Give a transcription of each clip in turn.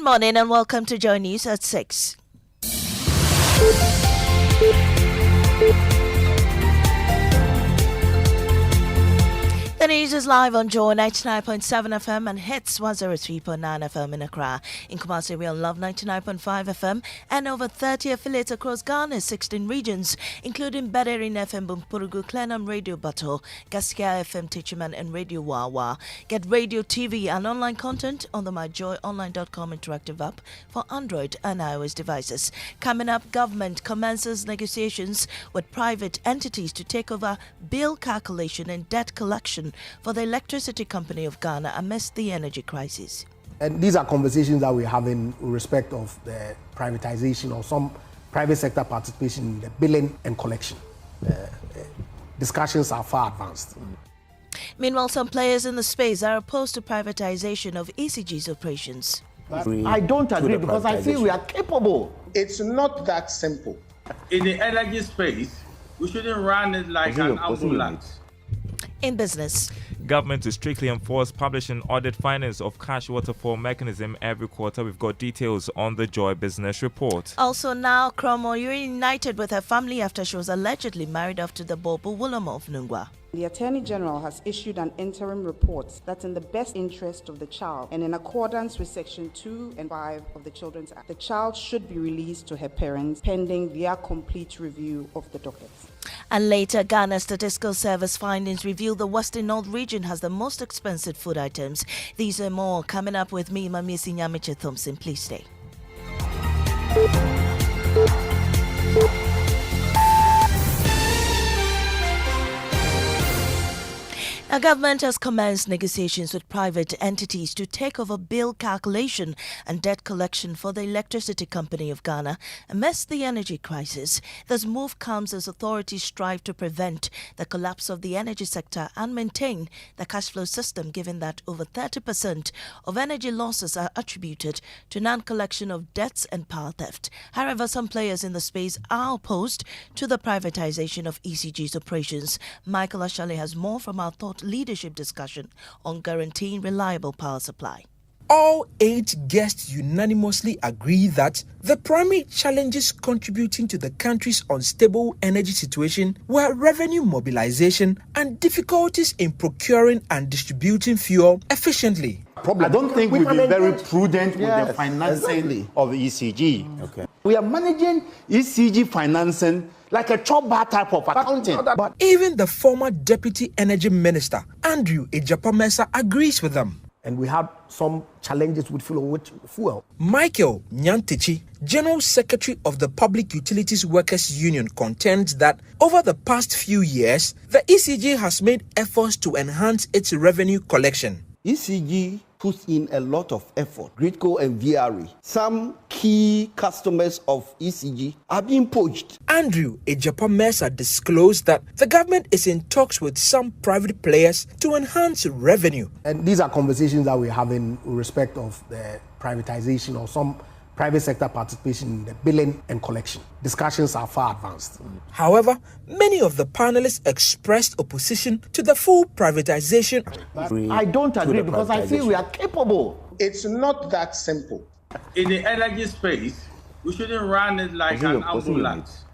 Good morning and welcome to Joy News at 6. The news is live on Joy 99.7 FM and Hits 103.9 FM in Accra. In Kumasi, we on Love 99.5 FM and over 30 affiliates across Ghana's 16 regions, including Bederin FM Bumpurugu, Clenham Radio Battle, Gaskia FM Tichiman and Radio Wawa. Get radio, TV and online content on the myjoyonline.com interactive app for Android and iOS devices. Coming up, government commences negotiations with private entities to take over bill calculation and debt collection for the electricity company of Ghana amidst the energy crisis. And these are conversations that we're having with respect of the privatization or some private sector participation in the billing and collection. Discussions are far advanced. Meanwhile, some players in the space are opposed to privatization of ECG's operations. I don't agree because I feel we are capable. It's not that simple. In the energy space, we shouldn't run it like an ambulance. In business, government to strictly enforce publishing audit findings of cash waterfall mechanism every quarter. We've got details on the Joy Business Report. Also now, Kromo reunited with her family after she was allegedly married off to the Bobo Wulamo of Nungwa. The Attorney General has issued an interim report that's in the best interest of the child and in accordance with Section 2 and 5 of the Children's Act. The child should be released to her parents pending their complete review of the dockets. And later, Ghana Statistical Service findings reveal the Western North region has the most expensive food items. These and more coming up with me, Mamisi Nyamiche Thompson. Please stay. Our government has commenced negotiations with private entities to take over bill calculation and debt collection for the electricity company of Ghana amidst the energy crisis. This move comes as authorities strive to prevent the collapse of the energy sector and maintain the cash flow system, given that over 30% of energy losses are attributed to non-collection of debts and power theft. However, some players in the space are opposed to the privatization of ECG's operations. Michael Ashale has more from our thought leadership discussion on guaranteeing reliable power supply. All 8 guests unanimously agree that the primary challenges contributing to the country's unstable energy situation were revenue mobilization and difficulties in procuring and distributing fuel efficiently. I don't think we've been very prudent with the financing of ECG. Okay. We are managing ECG financing like a chop bar type of accounting. But even the former Deputy Energy Minister, Andrew Ejapamensah, agrees with them. And we had some challenges with fuel. Michael Nyantichi, General Secretary of the Public Utilities Workers Union, contends that over the past few years, the ECG has made efforts to enhance its revenue collection. ECG puts in a lot of effort. Gridco and VRE. Some key customers of ECG are being poached. Andrew Ejapamensah disclosed that the government is in talks with some private players to enhance revenue. And these are conversations that we're having with respect of the privatization or some private sector participation in the billing and collection. Discussions are far advanced. However, many of the panelists expressed opposition to the full privatization. I don't agree because I feel we are capable. It's not that simple. In the energy space, we shouldn't run it like an ambulance.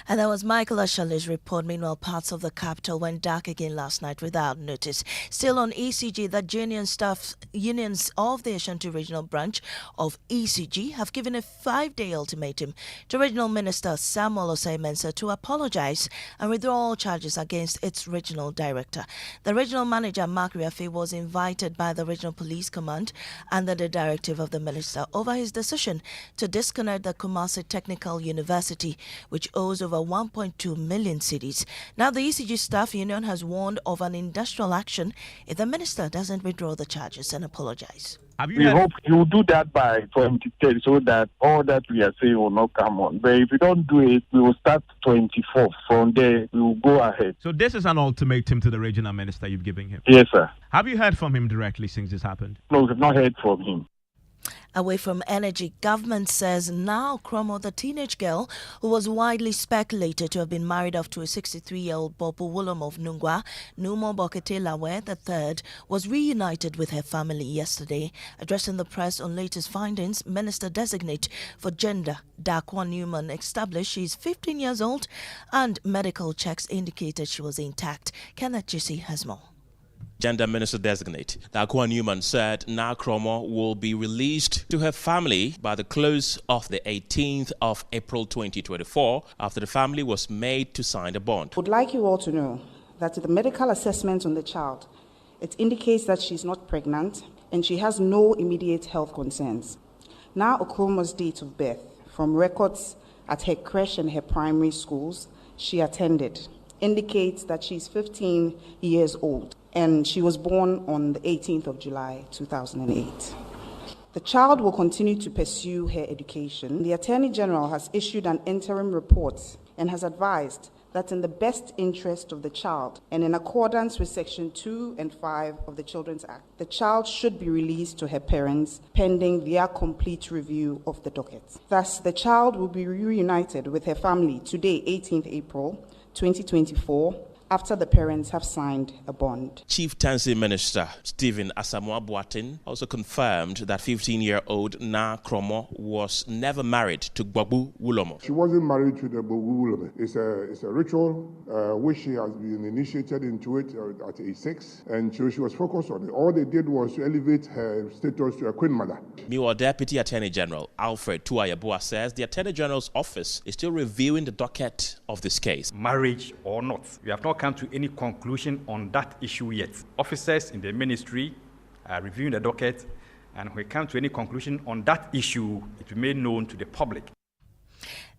And that was Michael Ashale's report. Meanwhile, parts of the capital went dark again last night without notice. Still on ECG, the unions of the Ashanti Regional Branch of ECG have given a 5-day ultimatum to Regional Minister Samuel Osei-Mensah to apologize and withdraw all charges against its regional director. The regional manager, Mark Riafe, was invited by the Regional Police Command under the directive of the minister over his decision to disconnect the Kumasi Technical University, which owes over 1.2 million cedis. Now, the ECG staff union has warned of an industrial action if the minister doesn't withdraw the charges and apologize. We hope you will do that by 23rd so that all that we are saying will not come on. But if you don't do it, we will start 24th. From there, we will go ahead. So this is an ultimatum to the regional minister you've given him? Yes, sir. Have you heard from him directly since this happened? No, we have not heard from him. Away from energy, government says now Kromo, the teenage girl who was widely speculated to have been married off to a 63-year-old Bopo Wolom of Nungwa, Numo Bokete Lawe III, was reunited with her family yesterday. Addressing the press on latest findings, Minister-designate for Gender, Dakwa Newman, established she is 15 years old and medical checks indicated she was intact. Kenneth Jisi has more. Gender Minister Designate Dakwa Newman said Na Kromo will be released to her family by the close of the 18th of April 2024 after the family was made to sign a bond. I would like you all to know that the medical assessment on the child, it indicates that she's not pregnant and she has no immediate health concerns. Na Okromo's date of birth, from records at her creche and her primary schools she attended, indicates that she's 15 years old. And she was born on the 18th of July, 2008. The child will continue to pursue her education. The Attorney General has issued an interim report and has advised that in the best interest of the child and in accordance with Section 2 and 5 of the Children's Act, the child should be released to her parents pending their complete review of the docket. Thus, the child will be reunited with her family today, 18th April 2024, after the parents have signed a bond. Chief Tensi Minister Stephen Asamoah Boateng also confirmed that 15-year-old Na Kromo was never married to Gbagbu Wulomo. She wasn't married to the Gbagbu Wulomo. It's a ritual which she has been initiated into it at age 6, and so she was focused on it. All they did was to elevate her status to a queen mother. Meanwhile, Deputy Attorney General Alfred Tuayabua says the Attorney General's office is still reviewing the docket of this case. Marriage or not, we have not come to any conclusion on that issue yet. Officers in the ministry are reviewing the docket, and when we come to any conclusion on that issue, it will be made known to the public.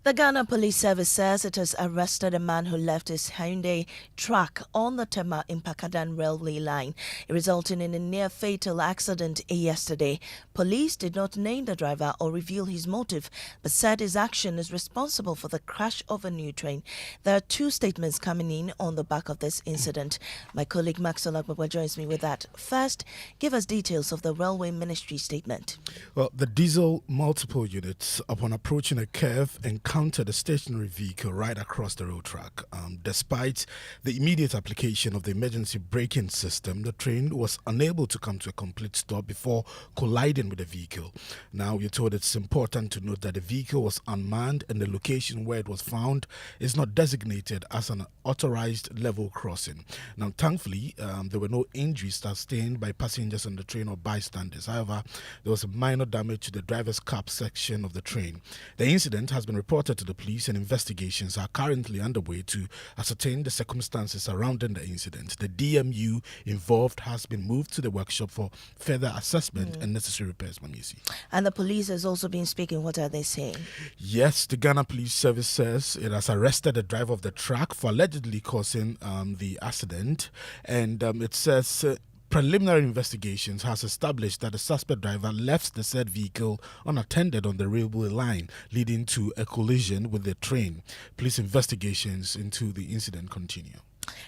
The Ghana Police Service says it has arrested a man who left his Hyundai truck on the Tema Impakadan railway line, resulting in a near-fatal accident yesterday. Police did not name the driver or reveal his motive, but said his action is responsible for the crash of a new train. There are two statements coming in on the back of this incident. My colleague Maxwell Agbagba joins me with that. First, give us details of the Railway Ministry statement. Well, the diesel multiple units, upon approaching a curve, encountered a stationary vehicle right across the road track. Despite the immediate application of the emergency braking system, the train was unable to come to a complete stop before colliding with the vehicle. Now, we're told it's important to note that the vehicle was unmanned and the location where it was found is not designated as an authorized level crossing. Now, thankfully, there were no injuries sustained by passengers on the train or bystanders. However, there was a minor damage to the driver's cab section of the train. The incident has been reported to the police, and investigations are currently underway to ascertain the circumstances surrounding the incident. The DMU involved has been moved to the workshop for further assessment and necessary repairs, Mamisi. And the police has also been speaking. What are they saying? Yes, the Ghana Police Service says it has arrested the driver of the truck for allegedly causing the accident, and it says preliminary investigations has established that the suspect driver left the said vehicle unattended on the railway line, leading to a collision with the train. Police investigations into the incident continue.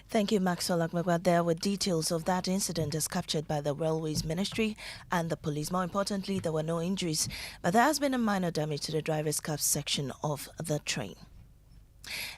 Thank you, Maxwell Agbagba. There were details of that incident as captured by the Railways Ministry and the police. More importantly, there were no injuries, but there has been a minor damage to the driver's cab section of the train.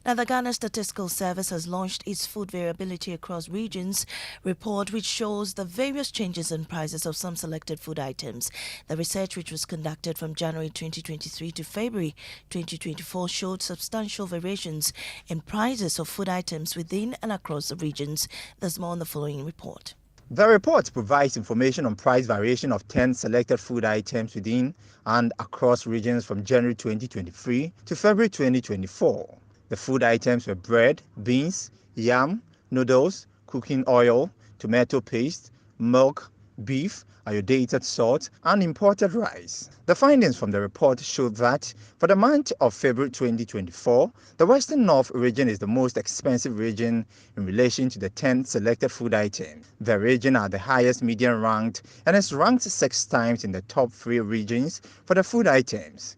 Now, the Ghana Statistical Service has launched its Food Variability Across Regions report, which shows the various changes in prices of some selected food items. The research, which was conducted from January 2023 to February 2024, showed substantial variations in prices of food items within and across the regions. There's more on the following report. The report provides information on price variation of 10 selected food items within and across regions from January 2023 to February 2024. The food items were bread, beans, yam, noodles, cooking oil, tomato paste, milk, beef, iodinated salt, and imported rice. The findings from the report show that for the month of February 2024, the Western North region is the most expensive region in relation to the 10 selected food items. The region are the highest median ranked and is ranked 6 times in the top 3 regions for the food items.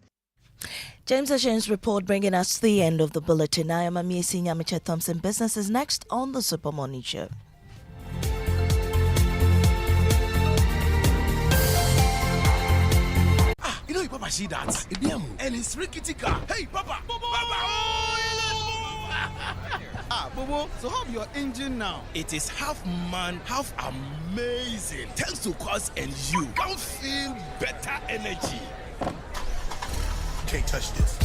James Ashen's report bringing us to the end of the bulletin. I am Amiesi Nyamiche Thompson. Business is next on the Super Morning Show. Papa, see that? And his rickety car. Hey, Papa! Papa! Bobo, so how your engine now? It is half man, half amazing. Thanks to Quartz and you can feel better energy. Can't touch this.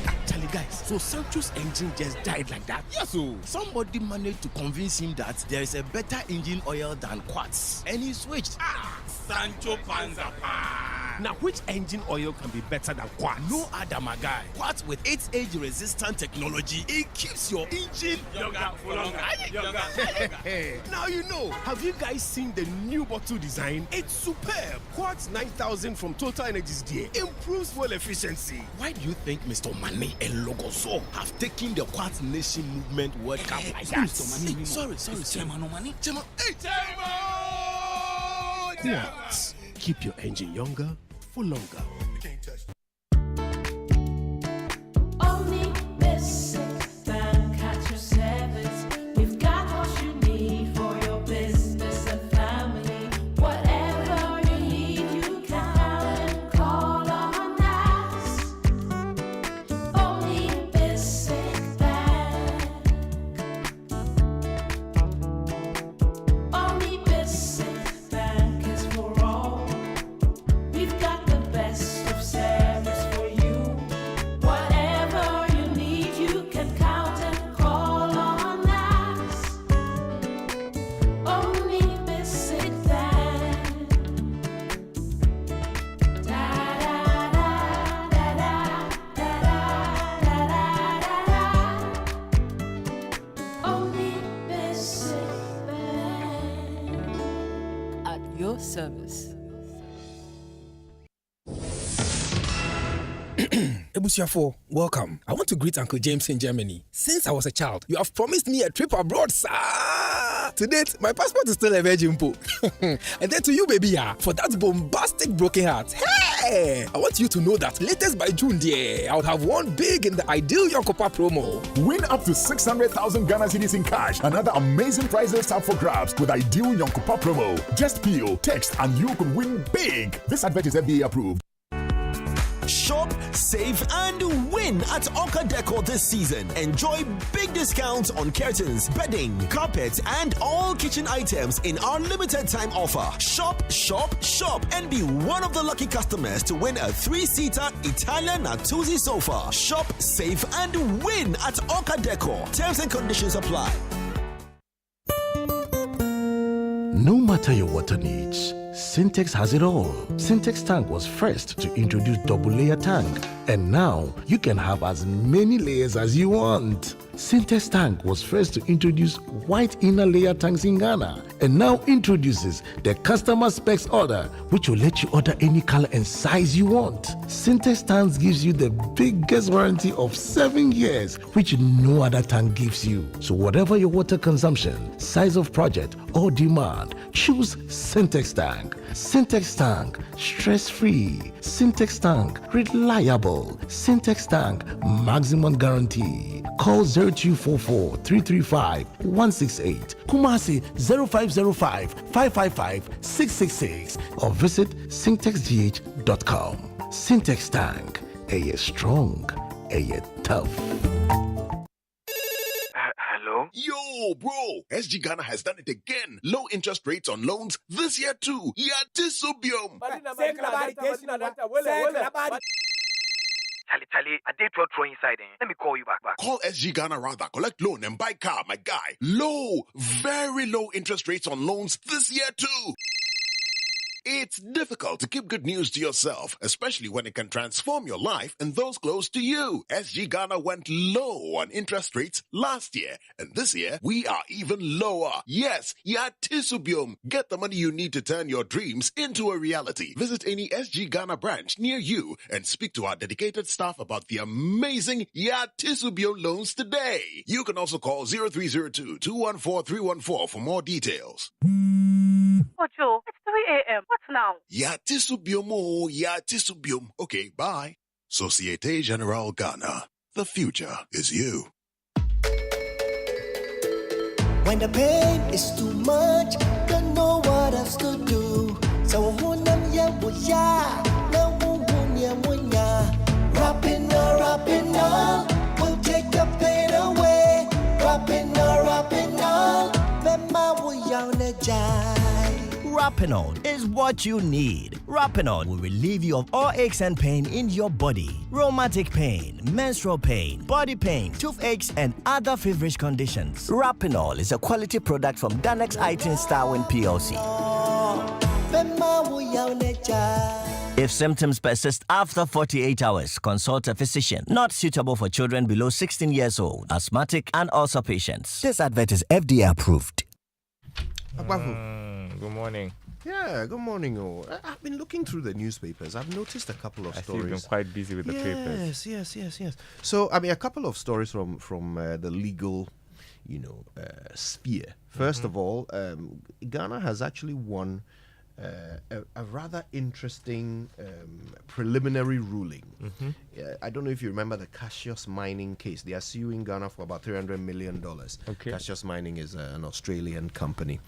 Actually, guys, so Sancho's engine just died like that? Yes, so somebody managed to convince him that there is a better engine oil than Quartz, and he switched. Sancho Panza. Now, which engine oil can be better than Quartz? No other, my guy. Quartz with its age-resistant technology, it keeps your engine younger for longer. Now you know. Have you guys seen the new bottle design? It's superb. Quartz 9000 from Total Energies there improves fuel efficiency. Why do you think Mr. Mane and Logoso have taken the Quartz Nation movement World Cup like that? Sorry. Chairman. Hey, Quartz. Keep your engine younger for longer. Only basic bank at your service. We've got what you need for your business and family. Whatever you need, you can call on us. Only basic bank. Only basic bank is for all. We've got the best of service for you. Whatever you need, you can count and call on us. Only basic bank. Da da da da da da da. Only basic bank. At your service. Ebusiafo, welcome. I want to greet Uncle James in Germany. Since I was a child, you have promised me a trip abroad, sir. To date, my passport is still a virgin po. And then to you, baby, for that bombastic broken heart. Hey! I want you to know that latest by June, dear, I would have won big in the Ideal Yonkopa promo. Win up to 600,000 Ghana cedis in cash. Another amazing prizes up for grabs with Ideal Yonkopa promo. Just peel, text, and you could win big. This advert is FDA approved. Shop, save, and win at Oka Decor this season. Enjoy big discounts on curtains, bedding, carpets, and all kitchen items in our limited time offer. Shop, and be one of the lucky customers to win a 3-seater Italian Natuzzi sofa. Shop, save, and win at Oka Decor. Terms and conditions apply. No matter your water needs, Sintex has it all. Sintex tank was first to introduce double layer tank, and now you can have as many layers as you want. Sintex tank was first to introduce white inner layer tanks in Ghana, and now introduces the customer specs order, which will let you order any color and size you want. Sintex tanks gives you the biggest warranty of 7 years, which no other tank gives you. So whatever your water consumption, size of project, or demand, choose Sintex tank. Sintex tank, stress-free. Sintex tank, reliable. Sintex tank, maximum guarantee. Call 0244 335 168, Kumasi 0505 555 666, or visit sintexgh.com. Sintex tank, a year strong, a year tough. Hello? Yo, bro! SG Ghana has done it again. Low interest rates on loans this year too. Yatisubium. Charlie, I did throw inside. Let me call you back. Call SG Ghana rather. Collect loan and buy car, my guy. Low, very low interest rates on loans this year too. It's difficult to keep good news to yourself, especially when it can transform your life and those close to you. SG Ghana went low on interest rates last year, and this year we are even lower. Yes, Yatisubium. Get the money you need to turn your dreams into a reality. Visit any SG Ghana branch near you and speak to our dedicated staff about the amazing Yatisubium loans today. You can also call 0302-214-314 for more details. Ocho, it's 3 a.m. What now? Yatisubium. Okay, bye. Societe Generale Ghana. The future is you. When the pain is too much, don't know what else to do. So Rapinol will take the pain away. Rapinol, Bema will Rapinol is what you need. Rapinol will relieve you of all aches and pain in your body. Rheumatic pain, menstrual pain, body pain, toothaches, and other feverish conditions. Rapinol is a quality product from Danex Itin Starwin PLC. If symptoms persist after 48 hours, consult a physician. Not suitable for children below 16 years old, asthmatic, and ulcer patients. This advert is FDA approved. Good morning. Yeah, good morning. I've been looking through the newspapers. I've noticed a couple of I see stories. you've been quite busy with the papers. Yes. So, a couple of stories from the legal, sphere. First of all, Ghana has actually won a rather interesting preliminary ruling. I don't know if you remember the Cassius Mining case. They are suing Ghana for about $300 million. Okay. Cassius Mining is an Australian company.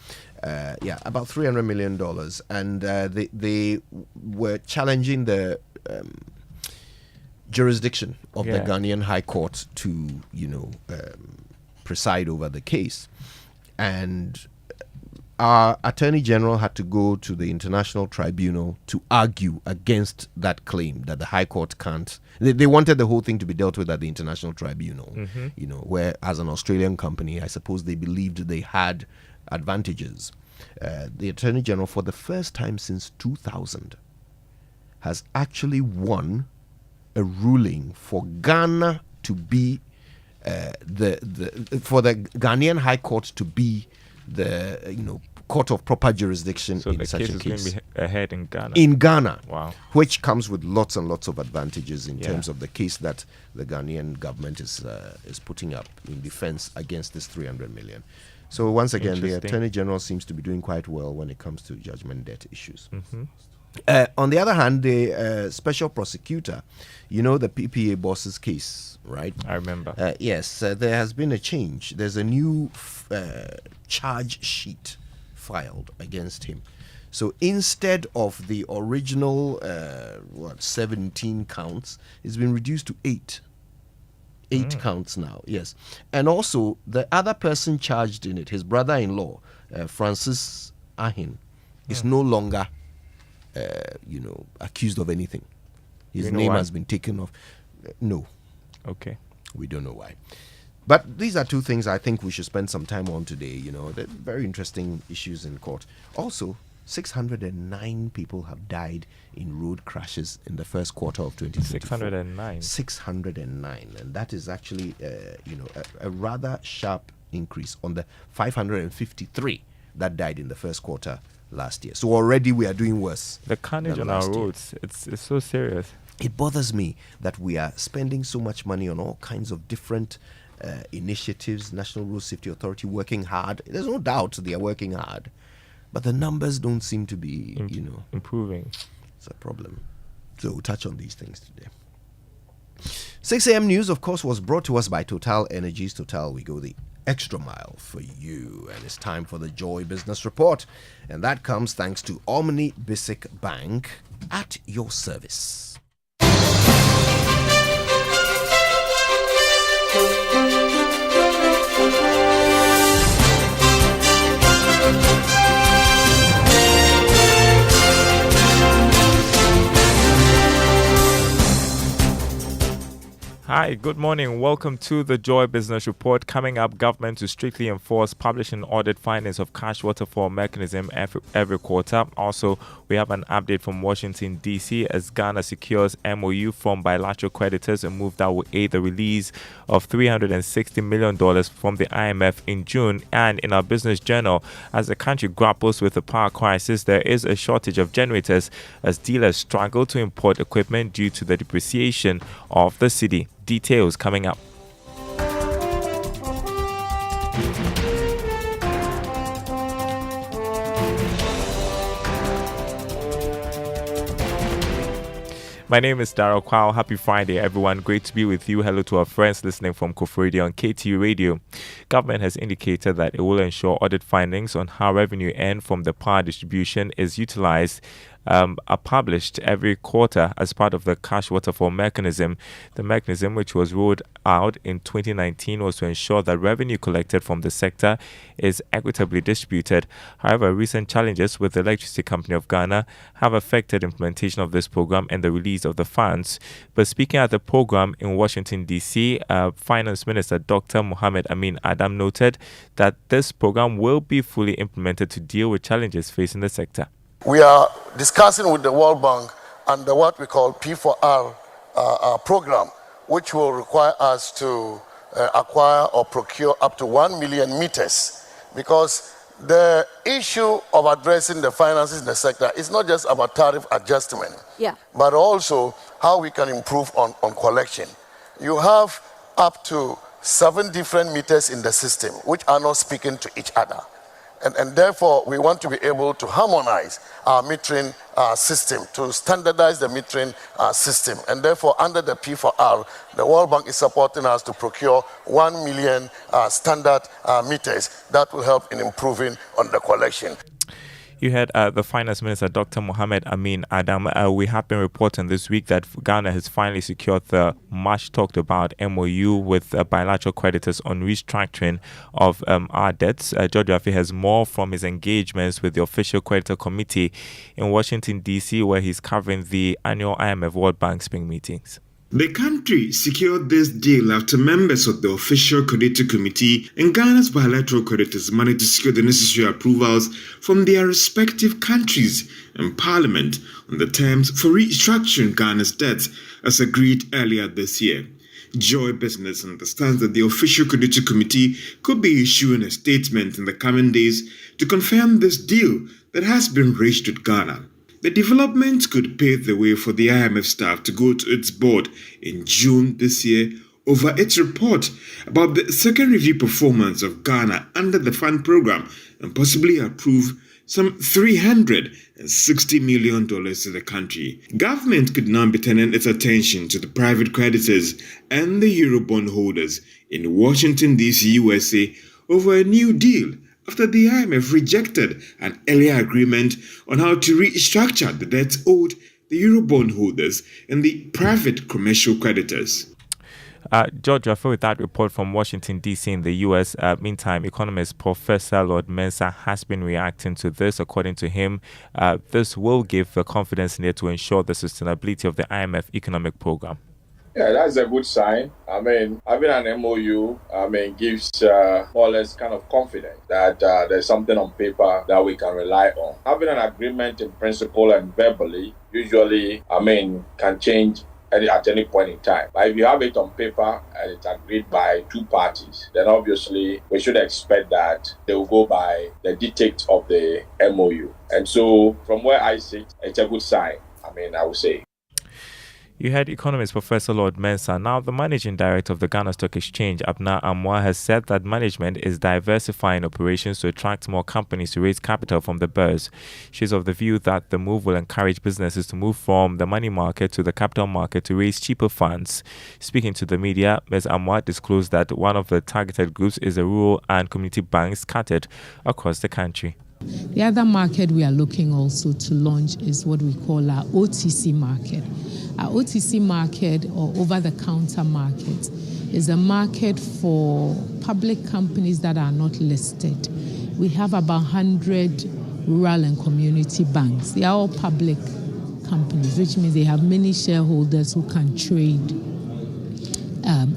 About $300 million. And they were challenging the jurisdiction of the Ghanaian High Court to, preside over the case. And our Attorney General had to go to the International Tribunal to argue against that claim that the High Court can't. They wanted the whole thing to be dealt with at the International Tribunal, where as an Australian company, I suppose they believed they had advantages. The Attorney General, for the first time since 2000, has actually won a ruling for Ghana to be for the Ghanaian High Court to be the court of proper jurisdiction So in the such case a is case. going to be ahead in Ghana. In Ghana, Wow. which comes with lots and lots of advantages in terms of the case that the Ghanaian government is putting up in defense against this 300 million. So once again, the Interesting. Attorney General seems to be doing quite well when it comes to judgment debt issues. On the other hand, the special prosecutor, the PPA boss's case, right? I remember. Yes, there has been a change. There's a new charge sheet filed against him. So instead of the original 17 counts, it's been reduced to 8. 8 counts now, yes. And also the other person charged in it, his brother-in-law, Francis Ahin, is no longer accused of anything. His You know name why? has been taken off. No. Okay. We don't know why. But these are two things I think we should spend some time on today. They're very interesting issues in court. Also, 609 people have died in road crashes in the first quarter of 2024. 609. 609. And that is actually, a rather sharp increase on the 553 that died in the first quarter last year. So already we are doing worse. The carnage than on our last year. roads, it's so serious. It bothers me that we are spending so much money on all kinds of different initiatives. National Road Safety Authority working hard. There's no doubt they are working hard, but the numbers don't seem to be, improving. It's a problem. So we'll touch on these things today. 6 a.m. news, of course, was brought to us by Total Energies. Total, we go the extra mile for you. And it's time for the Joy Business Report. And that comes thanks to Omni Basic Bank at your service. Hi, good morning. Welcome to the Joy Business Report. Coming up, government to strictly enforce publish and audit findings of cash waterfall mechanism every quarter. Also, we have an update from Washington, D.C. as Ghana secures MOU from bilateral creditors, a move that will aid the release of $360 million from the IMF in June. And in our business journal, as the country grapples with the power crisis, there is a shortage of generators as dealers struggle to import equipment due to the depreciation of the cedi. Details coming up. My name is Daryl Kwao. Happy Friday, everyone. Great to be with you. Hello to our friends listening from Fridday on KTU Radio. Government has indicated that it will ensure audit findings on how revenue earned from the power distribution is utilized are published every quarter as part of the cash waterfall mechanism. The mechanism, which was rolled out in 2019, was to ensure that revenue collected from the sector is equitably distributed. However, recent challenges with the Electricity Company of Ghana have affected implementation of this program and the release of the funds. But speaking at the program in Washington, D.C., Finance Minister Dr. Mohamed Amin Adam noted that this program will be fully implemented to deal with challenges facing the sector. We are discussing with the World Bank under what we call P4R program, which will require us to acquire or procure up to 1 million meters, because the issue of addressing the finances in the sector is not just about tariff adjustment, but also how we can improve on collection. You have up to 7 different meters in the system which are not speaking to each other. And therefore, we want to be able to harmonize our metering system, to standardize the metering system. And therefore, under the P4R, the World Bank is supporting us to procure 1 million standard meters that will help in improving on the collection. You had the Finance Minister, Dr. Mohamed Amin Adam. We have been reporting this week that Ghana has finally secured the much talked about MOU with bilateral creditors on restructuring of our debts. George Rafi has more from his engagements with the official creditor committee in Washington, D.C., where he's covering the annual IMF World Bank spring meetings. The country secured this deal after members of the official creditor committee and Ghana's bilateral creditors managed to secure the necessary approvals from their respective countries and parliament on the terms for restructuring Ghana's debts as agreed earlier this year. Joy Business understands that the official creditor committee could be issuing a statement in the coming days to confirm this deal that has been reached with Ghana. The development could pave the way for the IMF staff to go to its board in June this year over its report about the second review performance of Ghana under the fund program and possibly approve some $360 million to the country. Government could now be turning its attention to the private creditors and the Eurobond holders in Washington, D.C., USA over a new deal after the IMF rejected an earlier agreement on how to restructure the debts owed the Eurobond holders and the private commercial creditors. George Rafi, with that report from Washington, D.C. in the U.S. Meantime, economist Professor Lord Mensah has been reacting to this. According to him, this will give the confidence needed to ensure the sustainability of the IMF economic program. Yeah, that's a good sign. I mean, having an MOU, gives more or less kind of confidence that there's something on paper that we can rely on. Having an agreement in principle and verbally usually, can change at any point in time. But if you have it on paper and it's agreed by two parties, then obviously we should expect that they will go by the dictate of the MOU. And so from where I sit, it's a good sign, I would say. You heard economist Professor Lord Mensah. Now, the managing director of the Ghana Stock Exchange, Abna Amwa, has said that management is diversifying operations to attract more companies to raise capital from the bourse. She's of the view that the move will encourage businesses to move from the money market to the capital market to raise cheaper funds. Speaking to the media, Ms. Amwa disclosed that one of the targeted groups is the rural and community banks scattered across the country. The other market we are looking also to launch is what we call our OTC market. Our OTC market, or over-the-counter market, is a market for public companies that are not listed. We have about 100 rural and community banks. They are all public companies, which means they have many shareholders who can trade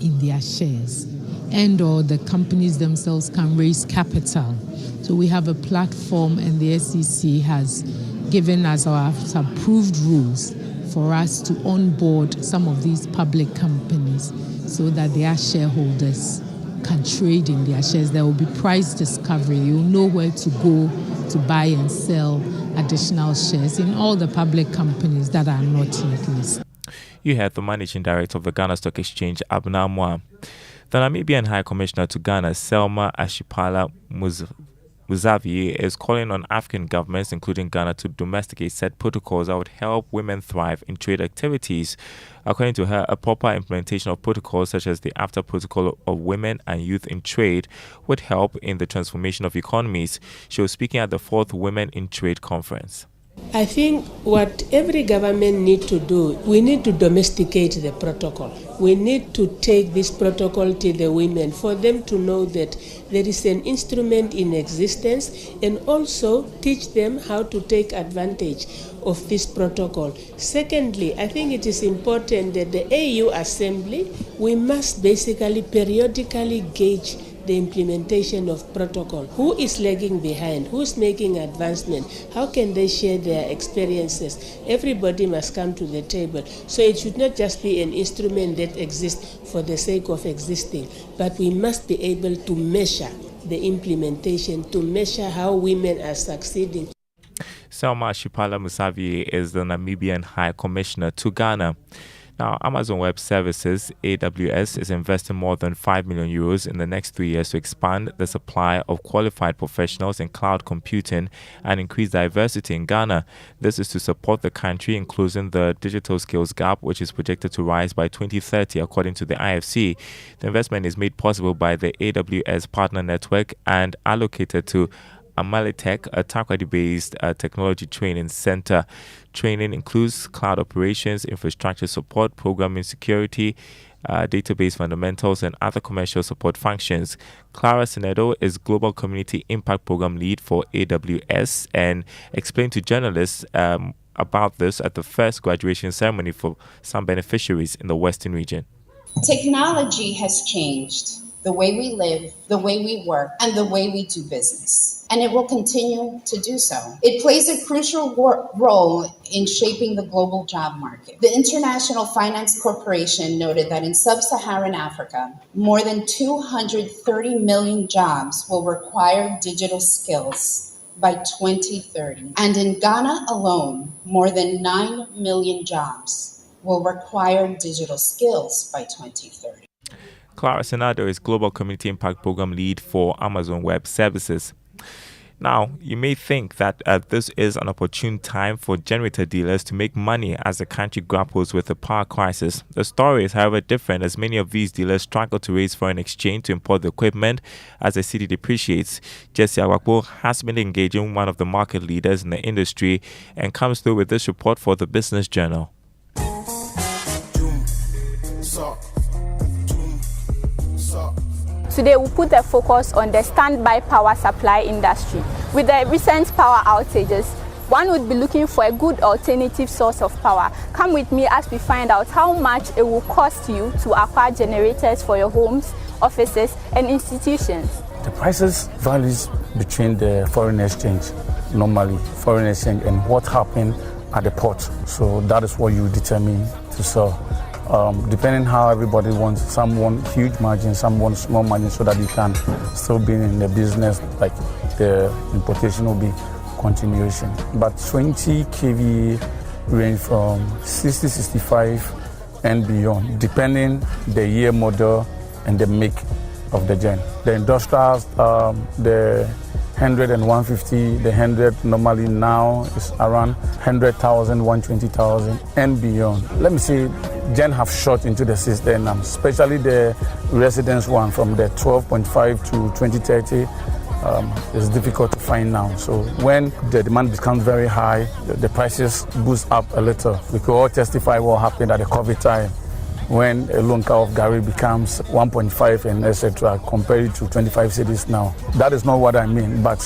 in their shares. And or the companies themselves can raise capital. So we have a platform, and the SEC has given us our approved rules for us to onboard some of these public companies so that their shareholders can trade in their shares. There will be price discovery. You'll know where to go to buy and sell additional shares in all the public companies that are not yet listed. You heard the managing director of the Ghana Stock Exchange, Abna Amwa. The Namibian High Commissioner to Ghana, Selma Ashipala Muzavi, is calling on African governments, including Ghana, to domesticate set protocols that would help women thrive in trade activities. According to her, a proper implementation of protocols such as the AFTA Protocol of Women and Youth in Trade would help in the transformation of economies. She was speaking at the 4th Women in Trade Conference. I think what every government need to do, we need to domesticate the protocol. We need to take this protocol to the women for them to know that there is an instrument in existence, and also teach them how to take advantage of this protocol. Secondly, I think it is important that the AU Assembly, we must basically periodically gauge the implementation of protocol. Who is lagging behind? Who's making advancement? How can they share their experiences? Everybody must come to the table. So it should not just be an instrument that exists for the sake of existing, but we must be able to measure the implementation, to measure how women are succeeding. Selma Shipala Musavi is the Namibian High Commissioner to Ghana. Now, Amazon Web Services, AWS, is investing more than €5 million in the next 3 years to expand the supply of qualified professionals in cloud computing and increase diversity in Ghana. This is to support the country in closing the digital skills gap, which is projected to rise by 2030, according to the IFC. The investment is made possible by the AWS Partner Network and allocated to Amalitech, a Takoradi-based technology training center. Training includes cloud operations, infrastructure support, programming security, database fundamentals, and other commercial support functions. Clara Senedo is Global Community Impact Program Lead for AWS and explained to journalists about this at the first graduation ceremony for some beneficiaries in the Western region. Technology has changed the way we live, the way we work, and the way we do business. And it will continue to do so. It plays a crucial role in shaping the global job market. The International Finance Corporation noted that in sub-Saharan Africa, more than 230 million jobs will require digital skills by 2030. And in Ghana alone, more than 9 million jobs will require digital skills by 2030. Clara Senado is Global Community Impact Program Lead for Amazon Web Services. Now, you may think that this is an opportune time for generator dealers to make money as the country grapples with the power crisis. The story is, however, different, as many of these dealers struggle to raise foreign exchange to import the equipment as the city depreciates. Jesse Awakpo has been engaging one of the market leaders in the industry and comes through with this report for the Business Journal. Today, we put the focus on the standby power supply industry. With the recent power outages, one would be looking for a good alternative source of power. Come with me as we find out how much it will cost you to acquire generators for your homes, offices, and institutions. The prices varies between the foreign exchange, normally foreign exchange, and what happened at the port. So that is what you determine to sell. Depending how everybody wants, some want huge margins, some want small margins, so that you can still be in the business, like the importation will be continuation. But 20 kV range from 60, 65 and beyond, depending the year model and the make of the gen. The industrials, the 100 and 150, the 100 normally now is around 100,000, 120,000 and beyond. Let me see, gen have shot into the system, especially the residence one from the 12.5 to 2030 is difficult to find now. So when the demand becomes very high, the prices boost up a little. We could all testify what happened at the COVID time, when a lonka of Gary becomes 1.5 and etc. compared to 25 cities now. That is not what I mean, but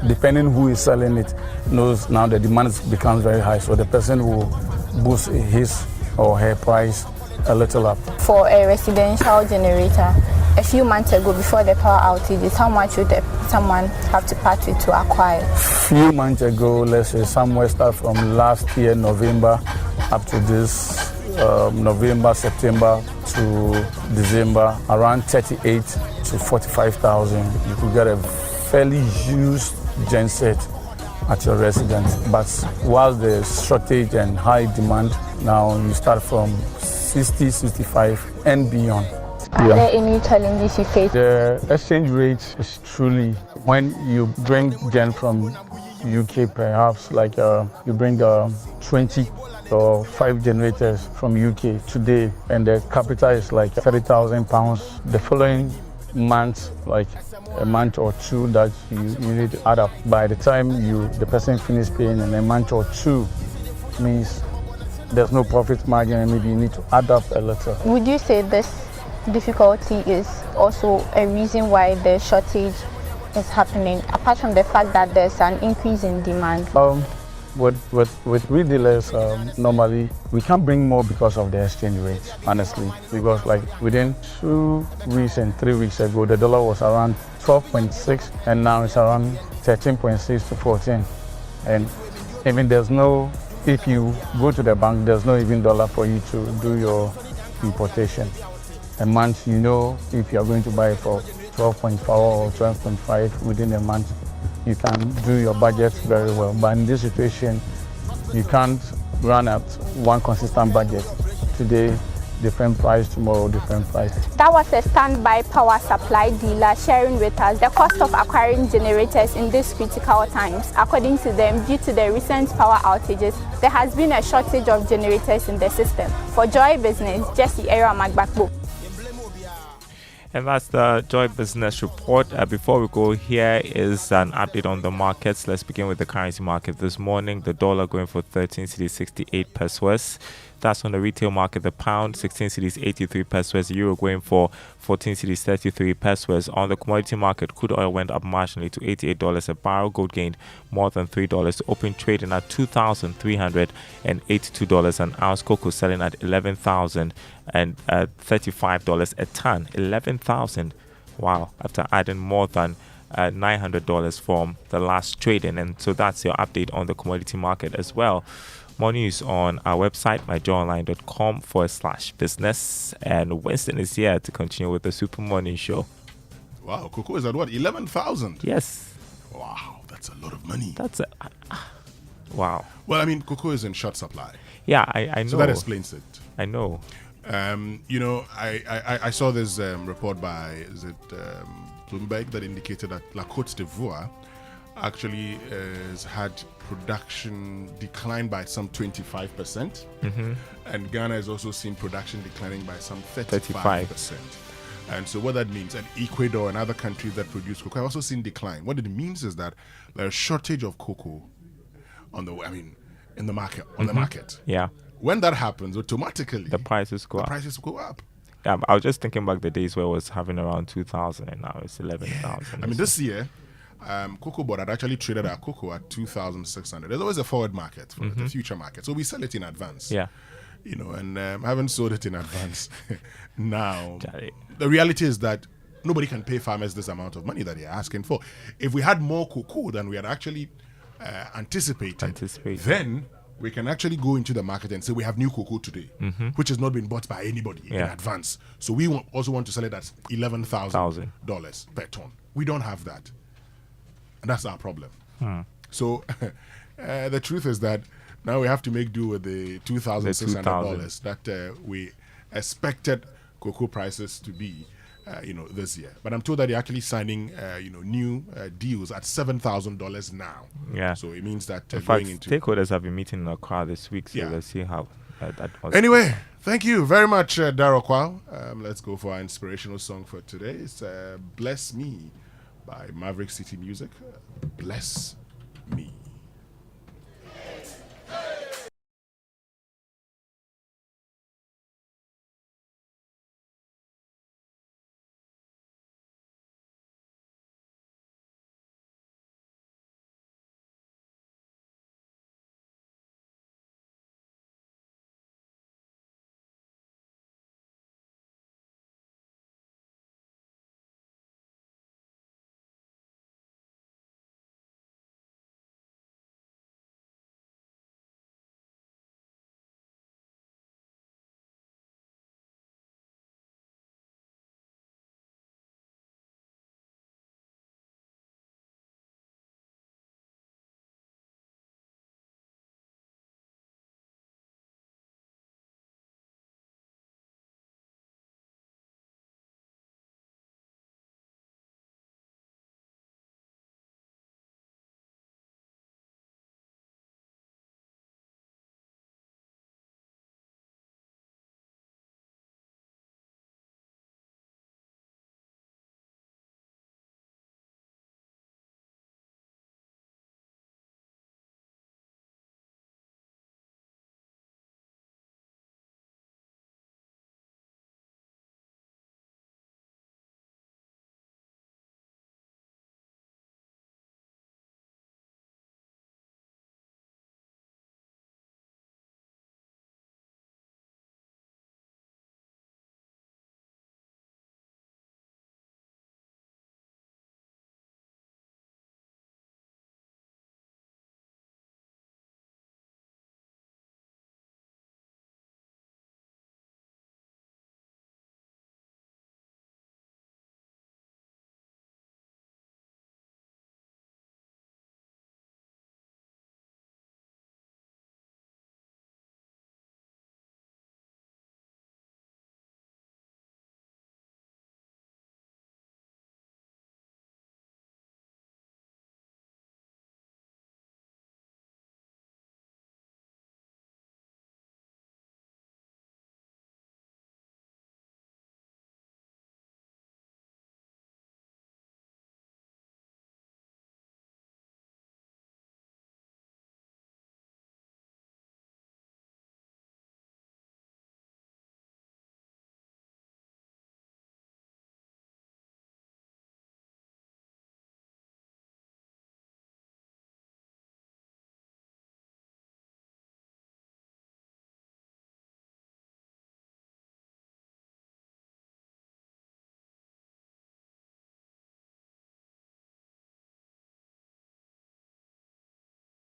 depending who is selling it knows now the demand becomes very high, so the person will boost his or her price a little up. For a residential generator, a few months ago, before the power outages, how much would someone have to part with to acquire? Few months ago, let's say somewhere start from last year, November, up to this November, September to December, around 38 to 45,000. You could get a fairly used genset at your residence. But while there's shortage and high demand, now you start from 60, 65 and beyond. Are there any challenges you face? The exchange rate is truly, when you bring gen from UK, perhaps like you bring 20 or 5 generators from UK today, and the capital is like £30,000. The following months, like a month or two that you need to add up. By the time the person finish paying, and a month or two means there's no profit margin, and maybe you need to add up a little. Would you say this difficulty is also a reason why the shortage is happening, apart from the fact that there's an increase in demand? With retailers, normally we can't bring more because of the exchange rate, honestly. Because like within 2 weeks and 3 weeks ago, the dollar was around 12.6, and now it's around 13.6 to 14. And even if you go to the bank, there's no even dollar for you to do your importation. A month, if you are going to buy it for 12.4 or 12.5 within a month, you can do your budget very well. But in this situation, you can't run at one consistent budget. Today, different price, tomorrow, different price. That was a standby power supply dealer sharing with us the cost of acquiring generators in these critical times. According to them, due to the recent power outages, there has been a shortage of generators in the system. For Joy Business, Jesse Era Magbakbo. And that's the Joy Business Report. Before we go, here is an update on the markets. Let's begin with the currency market this morning. The dollar going for 13 cedis 68 pesos. That's on the retail market. The pound 16 cedis 83 pesos. The euro going for 14 cedis 33 pesos. On the commodity market, crude oil went up marginally to $88 a barrel. Gold gained more than $3 to open trading at $2,382 an ounce. Cocoa selling at $11,035 a ton. 11,000. Wow! After adding more than $900 from the last trading. And so that's your update on the commodity market as well. More news on our website, myjoyonline.com/business. And Winston is here to continue with the Super Morning Show. Wow, cocoa is at what? 11,000? Yes. Wow, that's a lot of money. Wow. Well, I mean, cocoa is in short supply. Yeah, I know. So that explains it. I know. I saw this report by, Bloomberg, that indicated that La Côte d'Ivoire actually has had production decline by some 25%. And Ghana has also seen production declining by some 35%. And so what that means, and Ecuador and other countries that produce cocoa have also seen decline. What it means is that there's a shortage of cocoa in the market, on the market. Yeah. When that happens, automatically the prices go up. Yeah, I was just thinking back the days where it was having around 2,000 and now it's 11,000. I mean, this year, Cocoa Board had actually traded our cocoa at 2,600. There's always a forward market for the future market, so we sell it in advance. Yeah, and haven't sold it in advance. Now, the reality is that nobody can pay farmers this amount of money that they're asking for. If we had more cocoa than we had actually anticipated, then we can actually go into the market and say we have new cocoa today, which has not been bought by anybody in advance. So we also want to sell it at $11,000 per ton. We don't have that. And that's our problem. So the truth is that now we have to make do with the $2,600 that we expected cocoa prices to be, this year. But I'm told that they're actually signing, new deals at $7,000 now. Yeah. So it means that in fact, stakeholders have been meeting in Accra this week. So let's see how that was. Anyway, thank you very much, Daro Kwao. Let's go for our inspirational song for today. It's "Bless Me" by Maverick City Music. Bless me.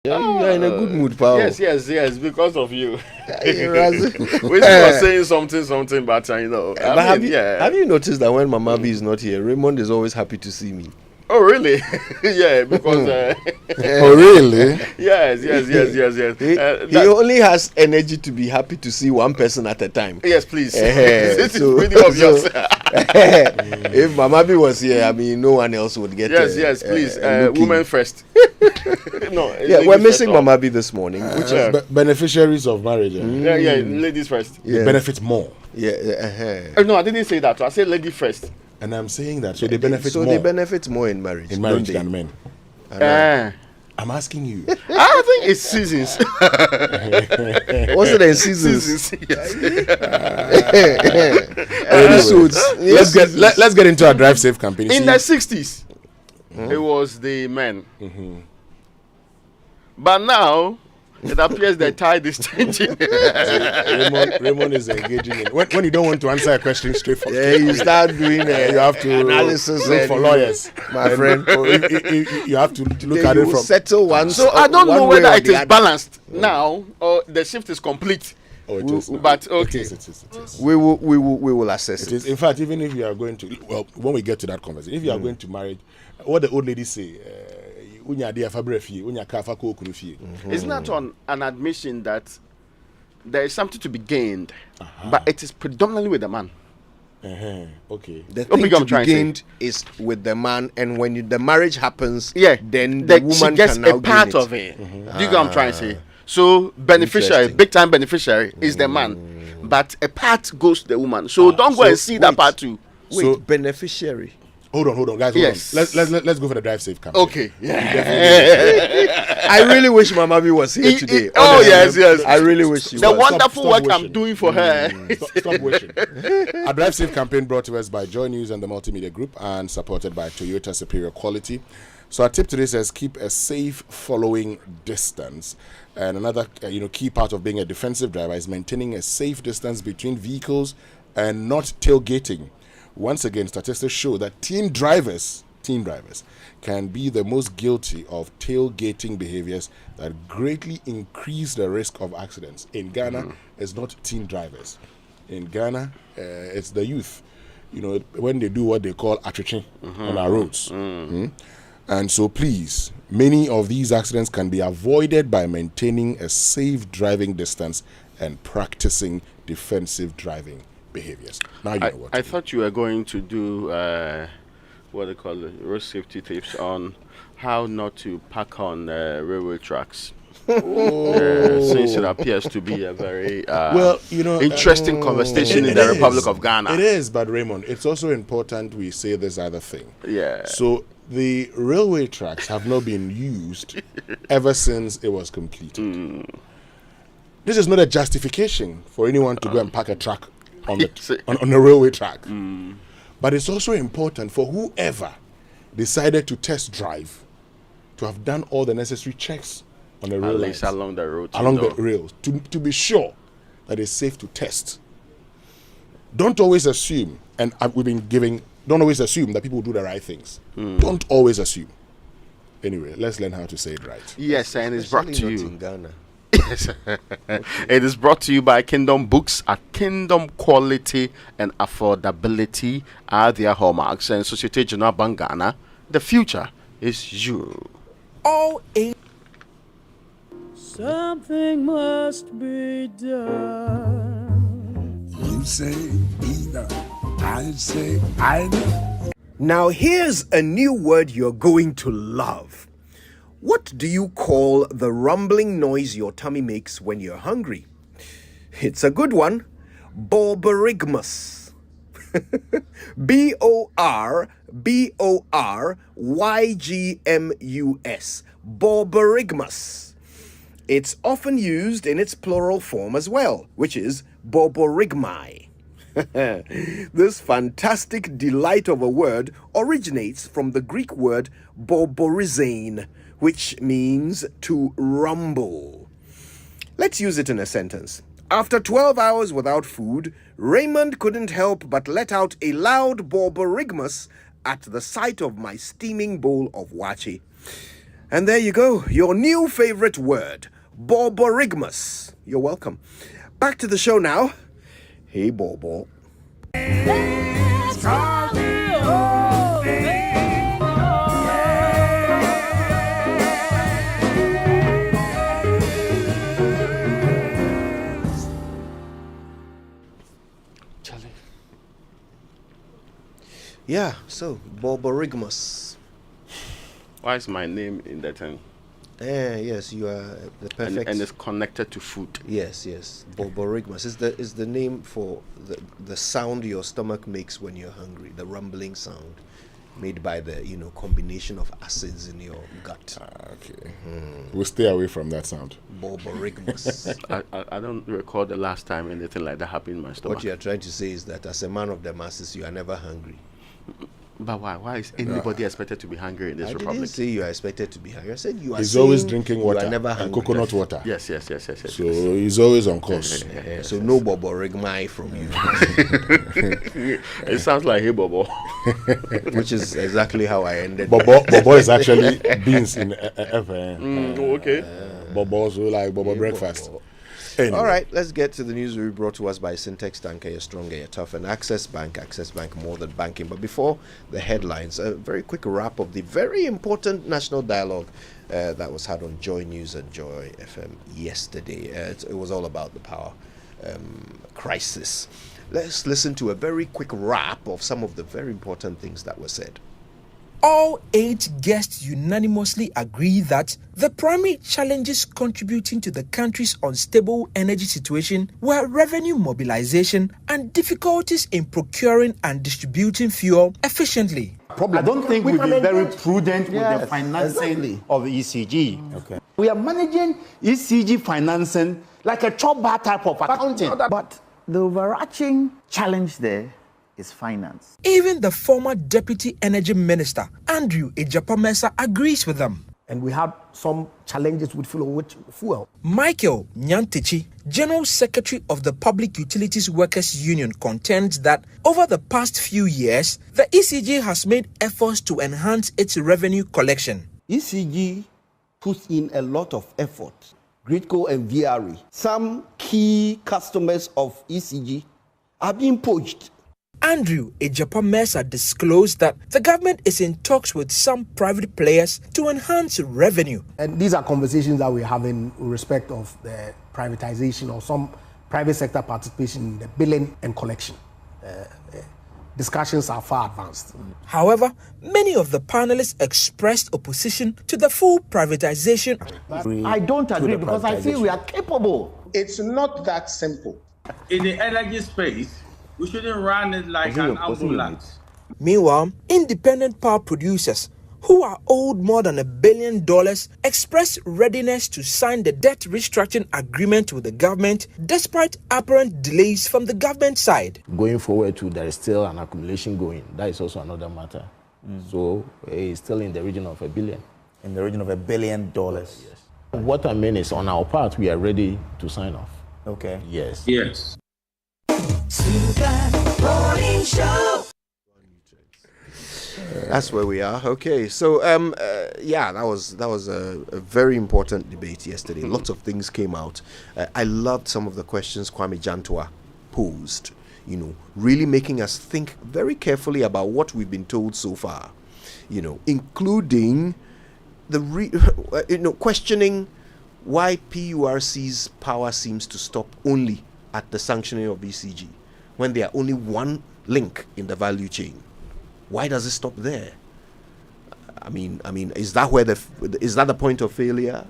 Yeah, you are in a good mood, pal. Yes, because of you. Razzie. We were saying something, but I know. Have you noticed that when Mama B is not here, Raymond is always happy to see me? Oh, really? Yeah, because... Oh, really? Yes. He only has energy to be happy to see one person at a time. Yes, please. This is really obvious. If Mama B was here, I mean, no one else would get Yes, please. Women first. No, we're missing Mama B this morning. Which is beneficiaries of marriage. Yeah, ladies first. They benefit more. No, I didn't say that. I said lady first. And I'm saying that, so they benefit more. So they benefit more in marriage. In marriage than men. I'm asking you. I think it's seasons. What's it in seasons? Let's get into our drive safe campaign. In the 60s, it was the men. But now, it appears the tide is changing. Raymond is engaging in when you don't want to answer a question straight for you start doing you have to analysis look for lawyers, my friend. You have to look at it from settle one. So I don't know whether it is balanced now or the shift is complete. Oh, it is. But okay, it is. We will assess it. It is. In fact, even if you are going to, when we get to that conversation, if you are going to marry, what the old ladies say. Isn't that on an admission that there is something to be gained, but it is predominantly with the man? Okay. The thing to be gained is with the man, and when the marriage happens, then the woman she gets can now a part gain of it. Do you get what I'm trying to say? So beneficiary, big time beneficiary is the man, but a part goes to the woman. So don't go and see that part too. Wait, beneficiary. Hold on, guys. Hold on. Let's go for the drive safe campaign. Okay. I really wish Mama B was here today. Yes. I really wish she was. The wonderful work I'm doing for her. Stop wishing. Our drive safe campaign brought to us by Joy News and the Multimedia Group and supported by Toyota Superior Quality. So our tip today says keep a safe following distance. And another key part of being a defensive driver is maintaining a safe distance between vehicles and not tailgating. Once again, statistics show that teen drivers can be the most guilty of tailgating behaviors that greatly increase the risk of accidents. In Ghana, it's not teen drivers. In Ghana, it's the youth. When they do what they call attrition on our roads. And so please, many of these accidents can be avoided by maintaining a safe driving distance and practicing defensive driving behaviors. Now you know what I thought you were going to do what they call road safety tips on how not to park on railway tracks. Since it appears to be a very interesting conversation in the Republic of Ghana. It is, but Raymond, it's also important we say this other thing. Yeah. So the railway tracks have not been used ever since it was completed. This is not a justification for anyone to go and park a truck on the railway track. But it's also important for whoever decided to test drive to have done all the necessary checks on the rail at least along the road, the rails, to be sure that it's safe to test. Don't always assume, and don't always assume that people do the right things. Don't always assume. Anyway, let's learn how to say it right. Yes, and it's brought to you in Ghana. Yes. It is brought to you by Kingdom Books. At Kingdom, quality and affordability are their hallmarks. And Societe Generale Bank Ghana, the future is you. Something must be done. You say either, I say either. Now here's a new word you're going to love. What do you call the rumbling noise your tummy makes when you're hungry? It's a good one. Borborygmus. Borborygmus. Borborygmus. It's often used in its plural form as well, which is borborygmi. This fantastic delight of a word originates from the Greek word borborizane, which means to rumble. Let's use it in a sentence. After 12 hours without food, Raymond couldn't help but let out a loud borborygmus at the sight of my steaming bowl of wachi. And there you go, your new favorite word, borborygmus. You're welcome. Back to the show now. Hey, Bobo. Yeah, so borborygmus. Why is my name in that thing? Yes, you are the perfect. And it's connected to food. Yes. Borborygmus is the name for the sound your stomach makes when you're hungry. The rumbling sound made by the combination of acids in your gut. Okay. We'll stay away from that sound. Borborygmus. I don't recall the last time anything like that happened in my stomach. What you are trying to say is that as a man of the masses, you are never hungry. But why? Why is anybody expected to be hungry in this republic? I didn't say you are expected to be hungry. I said you are. He's always drinking water. You are never and coconut water. Yes. So he's always on course. So no borborygmi from you. It sounds like hey Bobo. Which is exactly how I ended. Bobo is actually beans in FM. Okay. Bobo also like Bobo breakfast. Anyway. All right, let's get to the news review brought to us by Syntex Tanker, you're stronger, you're tough, and Access Bank more than banking. But before the headlines, a very quick wrap of the very important national dialogue that was had on Joy News and Joy FM yesterday. It was all about the power crisis. Let's listen to a very quick wrap of some of the very important things that were said. All 8 guests unanimously agree that the primary challenges contributing to the country's unstable energy situation were revenue mobilization and difficulties in procuring and distributing fuel efficiently. I don't think we've been very prudent with the financing of the ECG. Okay. We are managing ECG financing like a chop bar type of accounting. But the overarching challenge there is finance. Even the former Deputy Energy Minister, Andrew Ejapamesa, agrees with them. And we had some challenges with fuel. Michael Nyantichi, General Secretary of the Public Utilities Workers Union, contends that over the past few years, the ECG has made efforts to enhance its revenue collection. ECG puts in a lot of effort. Gridco and VRE, some key customers of ECG are being poached. Andrew Ejapamesa disclosed that the government is in talks with some private players to enhance revenue. And these are conversations that we're having with respect of the privatization or some private sector participation in the billing and collection. Discussions are far advanced. However, many of the panelists expressed opposition to the full privatization. I don't agree because I feel we are capable. It's not that simple. In the energy space, we shouldn't run it like an ambulance. Meanwhile, independent power producers who are owed more than $1 billion expressed readiness to sign the debt restructuring agreement with the government despite apparent delays from the government side. Going forward too, there is still an accumulation going. That is also another matter. So it's still in the region of $1 billion. In the region of $1 billion. Yes. What I mean is, on our part, we are ready to sign off. Okay. Yes. Yes. Morning Show. That's where we are. Okay, so that was a very important debate yesterday. Lots of things came out. I loved some of the questions Kwame Jantua posed. Really making us think very carefully about what we've been told so far. Including the questioning why PURC's power seems to stop only at the sanctioning of ECG when they are only one link in the value chain. Why does it stop there? I mean, is that the point of failure?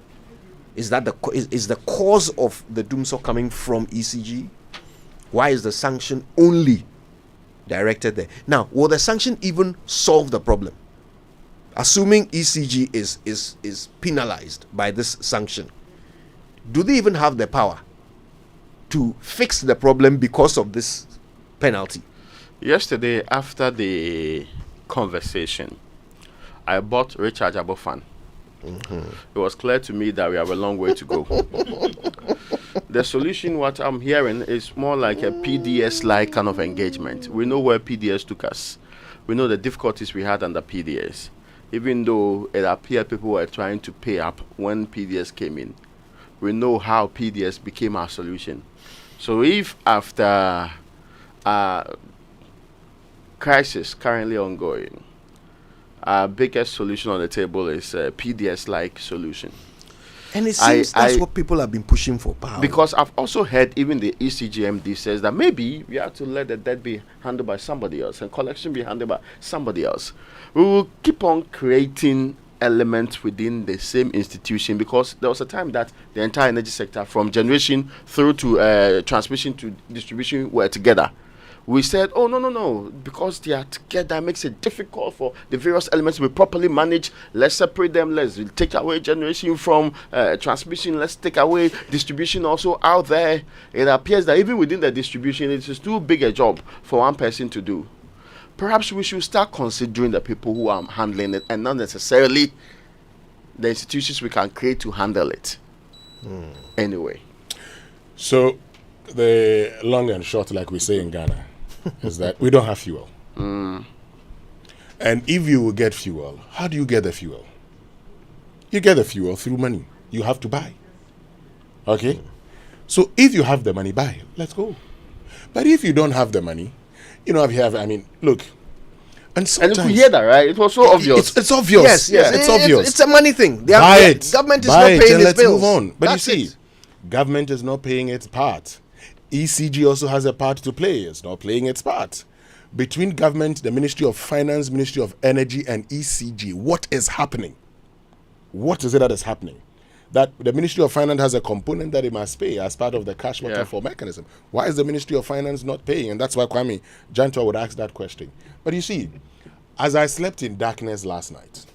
Is that is the cause of the doomsday coming from ECG? Why is the sanction only directed there? Now, will the sanction even solve the problem? Assuming ECG is penalized by this sanction, do they even have the power to fix the problem because of this penalty? Yesterday, after the conversation, I bought rechargeable fan. It was clear to me that we have a long way to go. The solution, what I'm hearing, is more like a PDS-like kind of engagement. We know where PDS took us. We know the difficulties we had under PDS. even though it appeared people were trying to pay up when PDS came in, we know how PDS became our solution. So if after crisis currently ongoing, our biggest solution on the table is a PDS-like solution. And it seems that's what people have been pushing for power. Because I've also heard even the ECGMD says that maybe we have to let the debt be handled by somebody else and collection be handled by somebody else. We will keep on creating elements within the same institution, because there was a time that the entire energy sector, from generation through to transmission to distribution, were together. We said, oh, no, because they are together makes it difficult for the various elements to be properly managed. Let's separate them. Let's take away generation from transmission. Let's take away distribution also out there. It appears that even within the distribution, it is too big a job for one person to do. Perhaps we should start considering the people who are handling it and not necessarily the institutions we can create to handle it. Anyway. So the long and short, like we say in Ghana, is that we don't have fuel. And if you will get fuel, how do you get the fuel? You get the fuel through money. You have to buy. Okay? So if you have the money, buy. Let's go. But if you don't have the money, look. And if we hear that, right? It was so obvious. It's obvious. Yes, it's obvious. It's a money thing. Buy it. Government is Buy not it paying and its let's bills. move on. But That's you see, it. government is not paying its part. ECG also has a part to play. It's not playing its part. Between government, the Ministry of Finance, Ministry of Energy, and ECG, what is happening? What is it that is happening? That the Ministry of Finance has a component that it must pay as part of the cash waterfall mechanism. Why is the Ministry of Finance not paying? And that's why Kwame Jantua would ask that question. But you see, as I slept in darkness last night,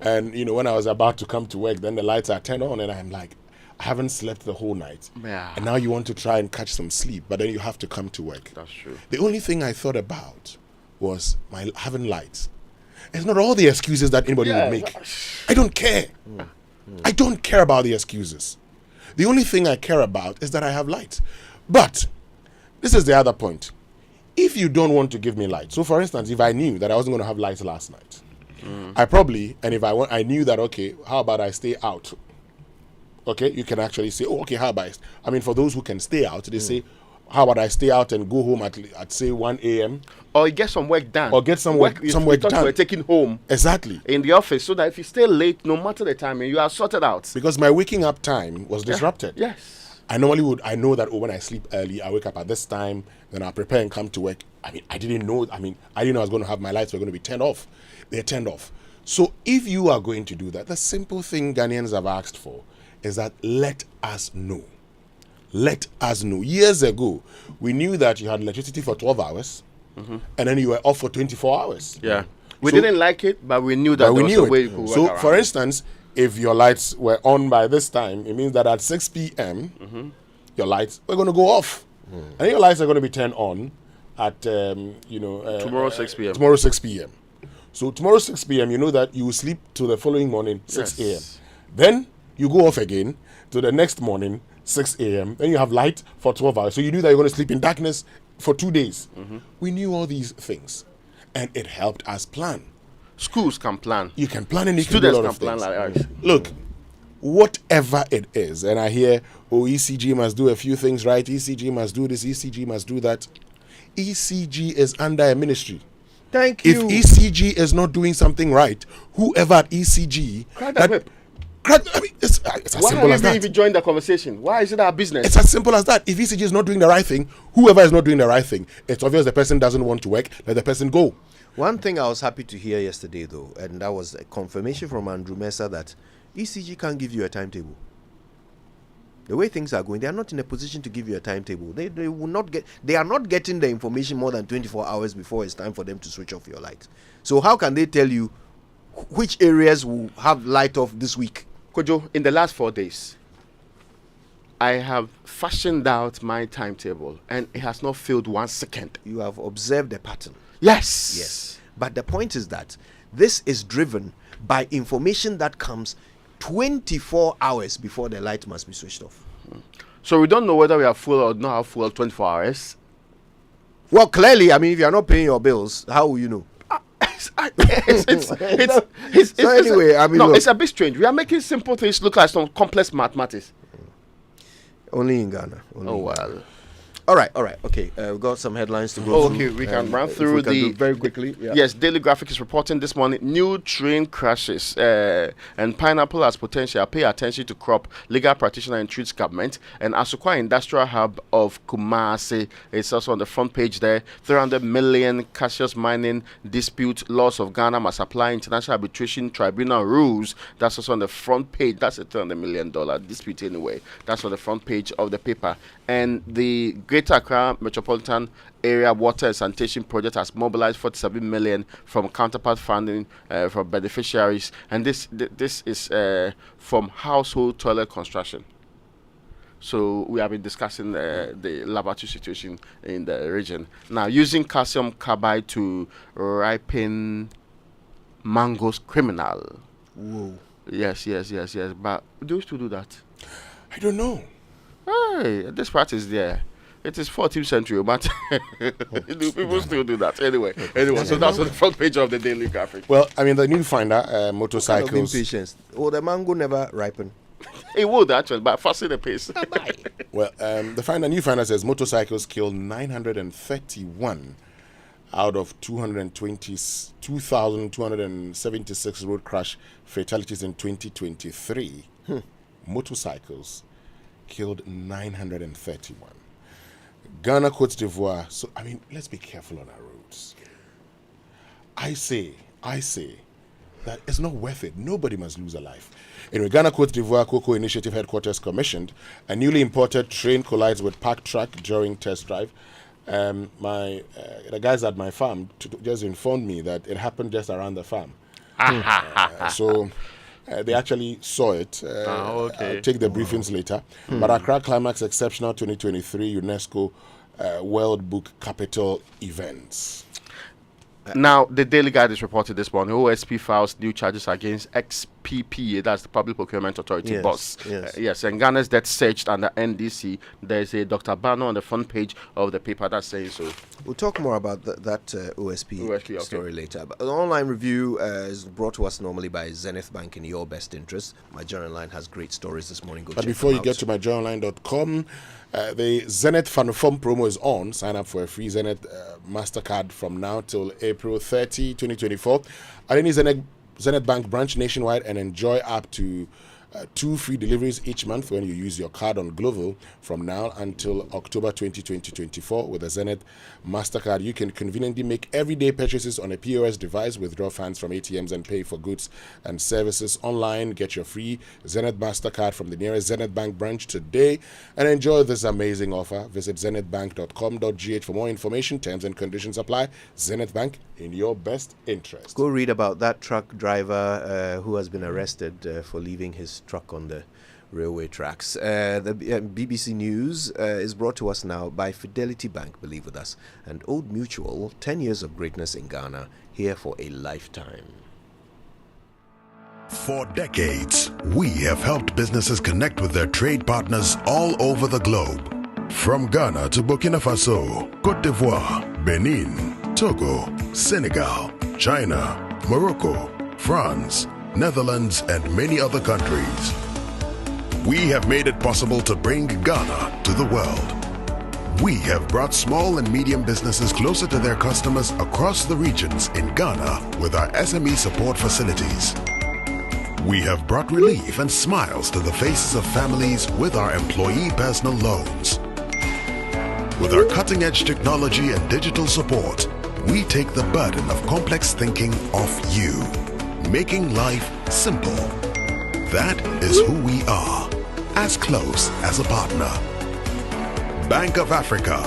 and when I was about to come to work, then the lights are turned on, and I'm like, I haven't slept the whole night. Yeah. And now you want to try and catch some sleep, but then you have to come to work. That's true. The only thing I thought about was my having lights. It's not all the excuses that anybody would make. I don't care. I don't care about the excuses. The only thing I care about is that I have lights. But this is the other point. If you don't want to give me light, so for instance, if I knew that I wasn't going to have lights last night, I probably, and if I knew that, okay, how about I stay out? Okay, you can actually say, oh, okay, how about for those who can stay out, they say, how about I stay out and go home at say 1 a.m. Or get some work done. Or get some work done. We're taking home. Exactly. In the office, so that if you stay late, no matter the time, you are sorted out. Because my waking up time was disrupted. Yes. I know that when I sleep early, I wake up at this time, then I prepare and come to work. I didn't know I was going to have my lights were going to be turned off. They're turned off. So if you are going to do that, the simple thing Ghanaians have asked for is that let us know. Let us know. Years ago, we knew that you had electricity for 12 hours, and then you were off for 24 hours. Yeah. We didn't like it, but we knew that there was a way you could work So, around for it. instance, if your lights were on by this time, it means that at 6 p.m., your lights were going to go off. And your lights are going to be turned on at, tomorrow 6 p.m. Tomorrow 6 p.m. So, tomorrow 6 p.m., you know that you will sleep to the following morning, 6 a.m. Then you go off again to the next morning, 6 a.m. Then you have light for 12 hours. So you knew that you're going to sleep in darkness for 2 days. We knew all these things. And it helped us plan. Schools can plan. You can plan and you Students can do a lot can of plan things. like ours. Look, whatever it is, and I hear, ECG must do a few things right, ECG must do this, ECG must do that. ECG is under a ministry. Thank you. If ECG is not doing something right, whoever at ECG... Crack that whip. It's as Why simple as have you that. even joined the conversation? Why is it our business? It's as simple as that. If ECG is not doing the right thing, whoever is not doing the right thing, it's obvious the person doesn't want to work, let the person go. One thing I was happy to hear yesterday, though, and that was a confirmation from Andrew Mesa that ECG can't give you a timetable. The way things are going, they are not in a position to give you a timetable. They will not get. They are not getting the information more than 24 hours before it's time for them to switch off your light. So how can they tell you which areas will have light off this week? Kojo, in the last 4 days, I have fashioned out my timetable and it has not failed 1 second. You have observed the pattern. Yes. Yes. But the point is that this is driven by information that comes 24 hours before the light must be switched off. So we don't know whether we are full or not have full 24 hours. Well, clearly, if you are not paying your bills, how will you know? Anyway, I mean, look, it's a bit strange. We are making simple things look like some complex mathematics. Only in Ghana. Well. All right. Okay, we've got some headlines to go through. Okay, we can run through very quickly. Yeah. Yes, Daily Graphic is reporting this morning new train crashes and Pineapple has potential. Pay attention to crop. Legal practitioner entreats government. And Asukwa Industrial Hub of Kumasi is also on the front page there. 300 million Cassius mining dispute. Laws of Ghana must apply International Arbitration Tribunal rules. That's also on the front page. That's a $300 million dispute anyway. That's on the front page of the paper. And the Greater Accra Metropolitan Area Water and Sanitation Project has mobilized 47 million from counterpart funding from beneficiaries, and this is from household toilet construction. So we have been discussing the laboratory situation in the region. Now, using calcium carbide to ripen mangoes, criminal. Whoa. Yes. But do we still do that? I don't know. Hey, this practice there. It is 14th century, but do people still do that? Anyway, so that's on the front page of the Daily Graphic. Well, I mean, the new finder, motorcycles. Kind of impatience. Oh, the mango never ripen. It would actually, but faster the pace. Well, the new finder says motorcycles killed 931 out of 222,276 road crash fatalities in 2023. Motorcycles killed 931. Ghana, Cote d'Ivoire. So, I mean, let's be careful on our roads. I say that it's not worth it. Nobody must lose a life. Anyway, Ghana, Cote d'Ivoire Cocoa Initiative Headquarters commissioned a newly imported train collides with parked truck during test drive. The guys at my farm just informed me that it happened just around the farm. So they actually saw it. Okay. I'll take the briefings later. But Accra Climax Exceptional 2023 UNESCO World Book Capital Events. Now, the Daily Guide is reported this morning. OSP files new charges against XPPA, that's the Public Procurement Authority boss. Yes. And Ghana's debt searched under NDC. There's a Dr. Bano on the front page of the paper that's saying so. We'll talk more about that OSP story later. But the online review is brought to us normally by Zenith Bank in your best interest. My Journal Line has great stories this morning. But before you get to myjournalline.com, the Zenith Fun Form promo is on. Sign up for a free Zenith MasterCard from now till April 30, 2024 at any Zenith Bank branch nationwide and enjoy up to 2 free deliveries each month when you use your card on Global from now until October 2024. With a Zenith MasterCard, you can conveniently make everyday purchases on a POS device, withdraw funds from ATMs and pay for goods and services online. Get your free Zenith MasterCard from the nearest Zenith Bank branch today and enjoy this amazing offer. Visit zenithbank.com.gh for more information. Terms and conditions apply. Zenith Bank, in your best interest. Go read about that truck driver who has been arrested for leaving his truck on the railway tracks. The BBC News is brought to us now by Fidelity Bank, believe with us, and Old Mutual, 10 years of greatness in Ghana, here for a lifetime. For decades, we have helped businesses connect with their trade partners all over the globe. From Ghana to Burkina Faso, Cote d'Ivoire, Benin, Togo, Senegal, China, Morocco, France, Netherlands, and many other countries. We have made it possible to bring Ghana to the world. We have brought small and medium businesses closer to their customers across the regions in Ghana with our SME support facilities. We have brought relief and smiles to the faces of families with our employee personal loans. With our cutting-edge technology and digital support, we take the burden of complex thinking off you, making life simple. That is who we are, as close as a partner. Bank of Africa.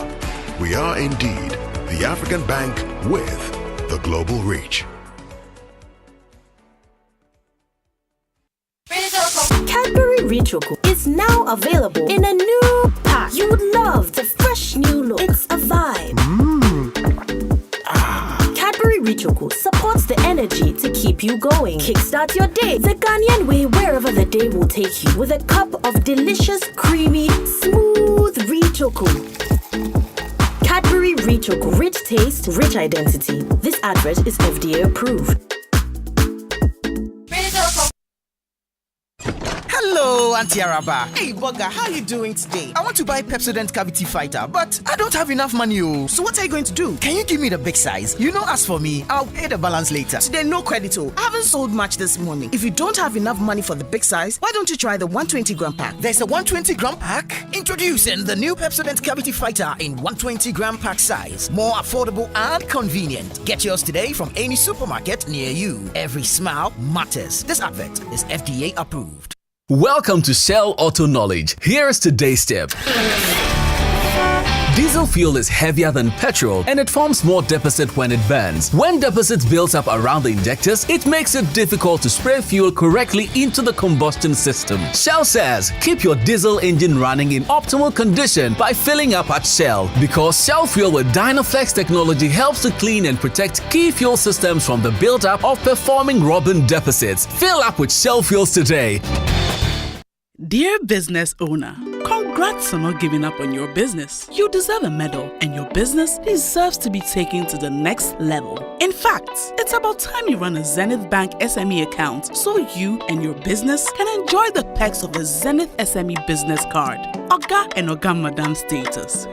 We are indeed the African bank with the global reach. Cadbury Richoco is now available in a new pack. You would love the fresh new look. It's a vibe. Cadbury Richoco supports the energy to keep you going. Kickstart your day the Ghanaian way, wherever the day will take you, with a cup of delicious, creamy, smooth Richoco. Cadbury Free Choco. Rich taste, rich identity. This advert is FDA approved. Hello, Auntie Araba. Hey, Bugger, how are you doing today? I want to buy Pepsodent Cavity Fighter, but I don't have enough money. So what are you going to do? Can you give me the big size? You know, as for me, I'll pay the balance later. Today, no credit. I haven't sold much this morning. If you don't have enough money for the big size, why don't you try the 120 gram pack? There's a 120 gram pack? Introducing the new Pepsodent Cavity Fighter in 120 gram pack size. More affordable and convenient. Get yours today from any supermarket near you. Every smile matters. This advert is FDA approved. Welcome to Shell Auto Knowledge. Here's today's tip. Diesel fuel is heavier than petrol and it forms more deposit when it burns. When deposit builds up around the injectors, it makes it difficult to spray fuel correctly into the combustion system. Shell says, keep your diesel engine running in optimal condition by filling up at Shell, because Shell fuel with Dynaflex technology helps to clean and protect key fuel systems from the buildup of performing rubbing deposits. Fill up with Shell fuels today. Dear business owner, congrats on not giving up on your business. You deserve a medal, and your business deserves to be taken to the next level. In fact, it's about time you run a Zenith Bank SME account so you and your business can enjoy the perks of the Zenith SME Business Card. Oga and Oga Madam status.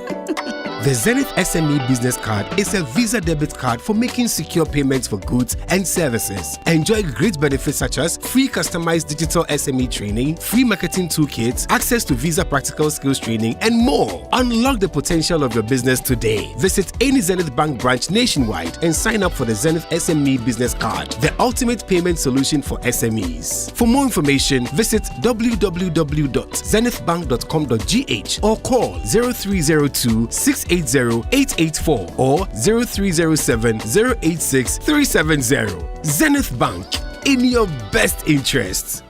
The Zenith SME Business Card is a Visa debit card for making secure payments for goods and services. Enjoy great benefits such as free customized digital SME training, free marketing toolkits, access to Visa practical skills training, and more. Unlock the potential of your business today. Visit any Zenith Bank branch nationwide and sign up for the Zenith SME Business Card, the ultimate payment solution for SMEs. For more information, visit www.zenithbank.com.gh or call 0302 680-884 or 0307-086-370. Zenith Bank, in your best interests.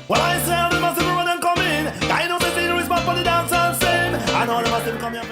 Well, I say all the massive run and come in. I know the scenery is back for the dance and sing. I know the massive come here.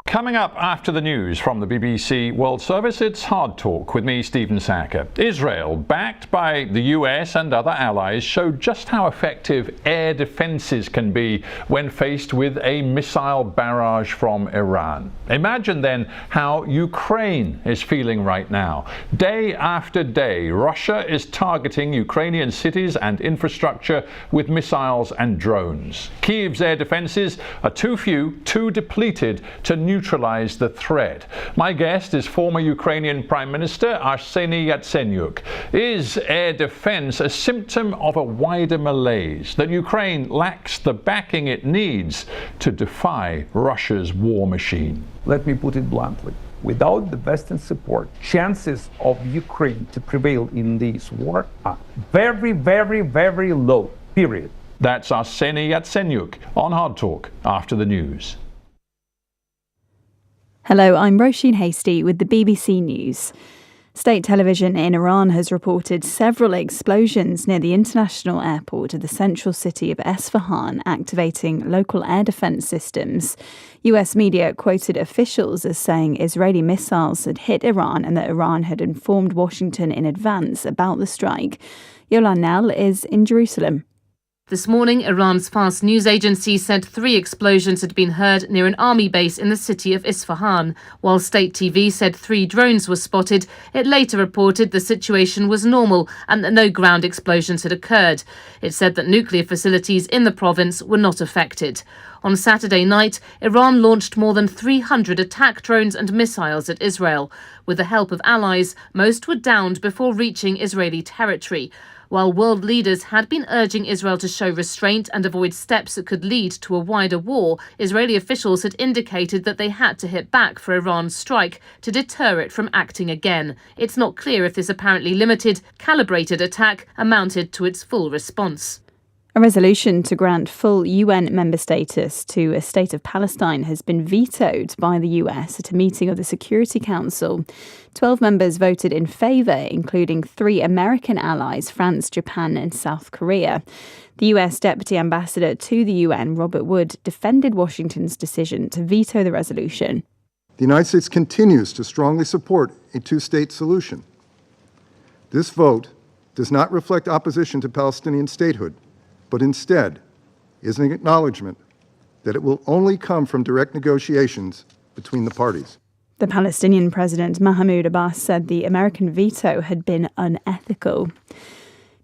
Coming up after the news from the BBC World Service, it's Hard Talk with me, Stephen Sacker. Israel, backed by the US and other allies, showed just how effective air defences can be when faced with a missile barrage from Iran. Imagine then how Ukraine is feeling right now. Day after day, Russia is targeting Ukrainian cities and infrastructure with missiles and drones. Kyiv's air defences are too few, too depleted to neutralize the threat. My guest is former Ukrainian Prime Minister Arseny Yatsenyuk. Is air defense a symptom of a wider malaise, that Ukraine lacks the backing it needs to defy Russia's war machine? Let me put it bluntly. Without the Western support, chances of Ukraine to prevail in this war are very, very, very low, period. That's Arseny Yatsenyuk on Hard Talk after the news. Hello, I'm Roisin Hastie with the BBC News. State television in Iran has reported several explosions near the international airport of the central city of Esfahan, activating local air defense systems. US media quoted officials as saying Israeli missiles had hit Iran and that Iran had informed Washington in advance about the strike. Yolan Nell is in Jerusalem. This morning, Iran's Fars news agency said 3 explosions had been heard near an army base in the city of Isfahan. While state TV said 3 drones were spotted, it later reported the situation was normal and that no ground explosions had occurred. It said that nuclear facilities in the province were not affected. On Saturday night, Iran launched more than 300 attack drones and missiles at Israel. With the help of allies, most were downed before reaching Israeli territory. While world leaders had been urging Israel to show restraint and avoid steps that could lead to a wider war, Israeli officials had indicated that they had to hit back for Iran's strike to deter it from acting again. It's not clear if this apparently limited, calibrated attack amounted to its full response. A resolution to grant full UN member status to a state of Palestine has been vetoed by the US at a meeting of the Security Council. 12 members voted in favour, including 3 American allies, France, Japan and South Korea. The US Deputy Ambassador to the UN, Robert Wood, defended Washington's decision to veto the resolution. The United States continues to strongly support a two-state solution. This vote does not reflect opposition to Palestinian statehood, but instead is an acknowledgement that it will only come from direct negotiations between the parties. The Palestinian President Mahmoud Abbas said the American veto had been unethical.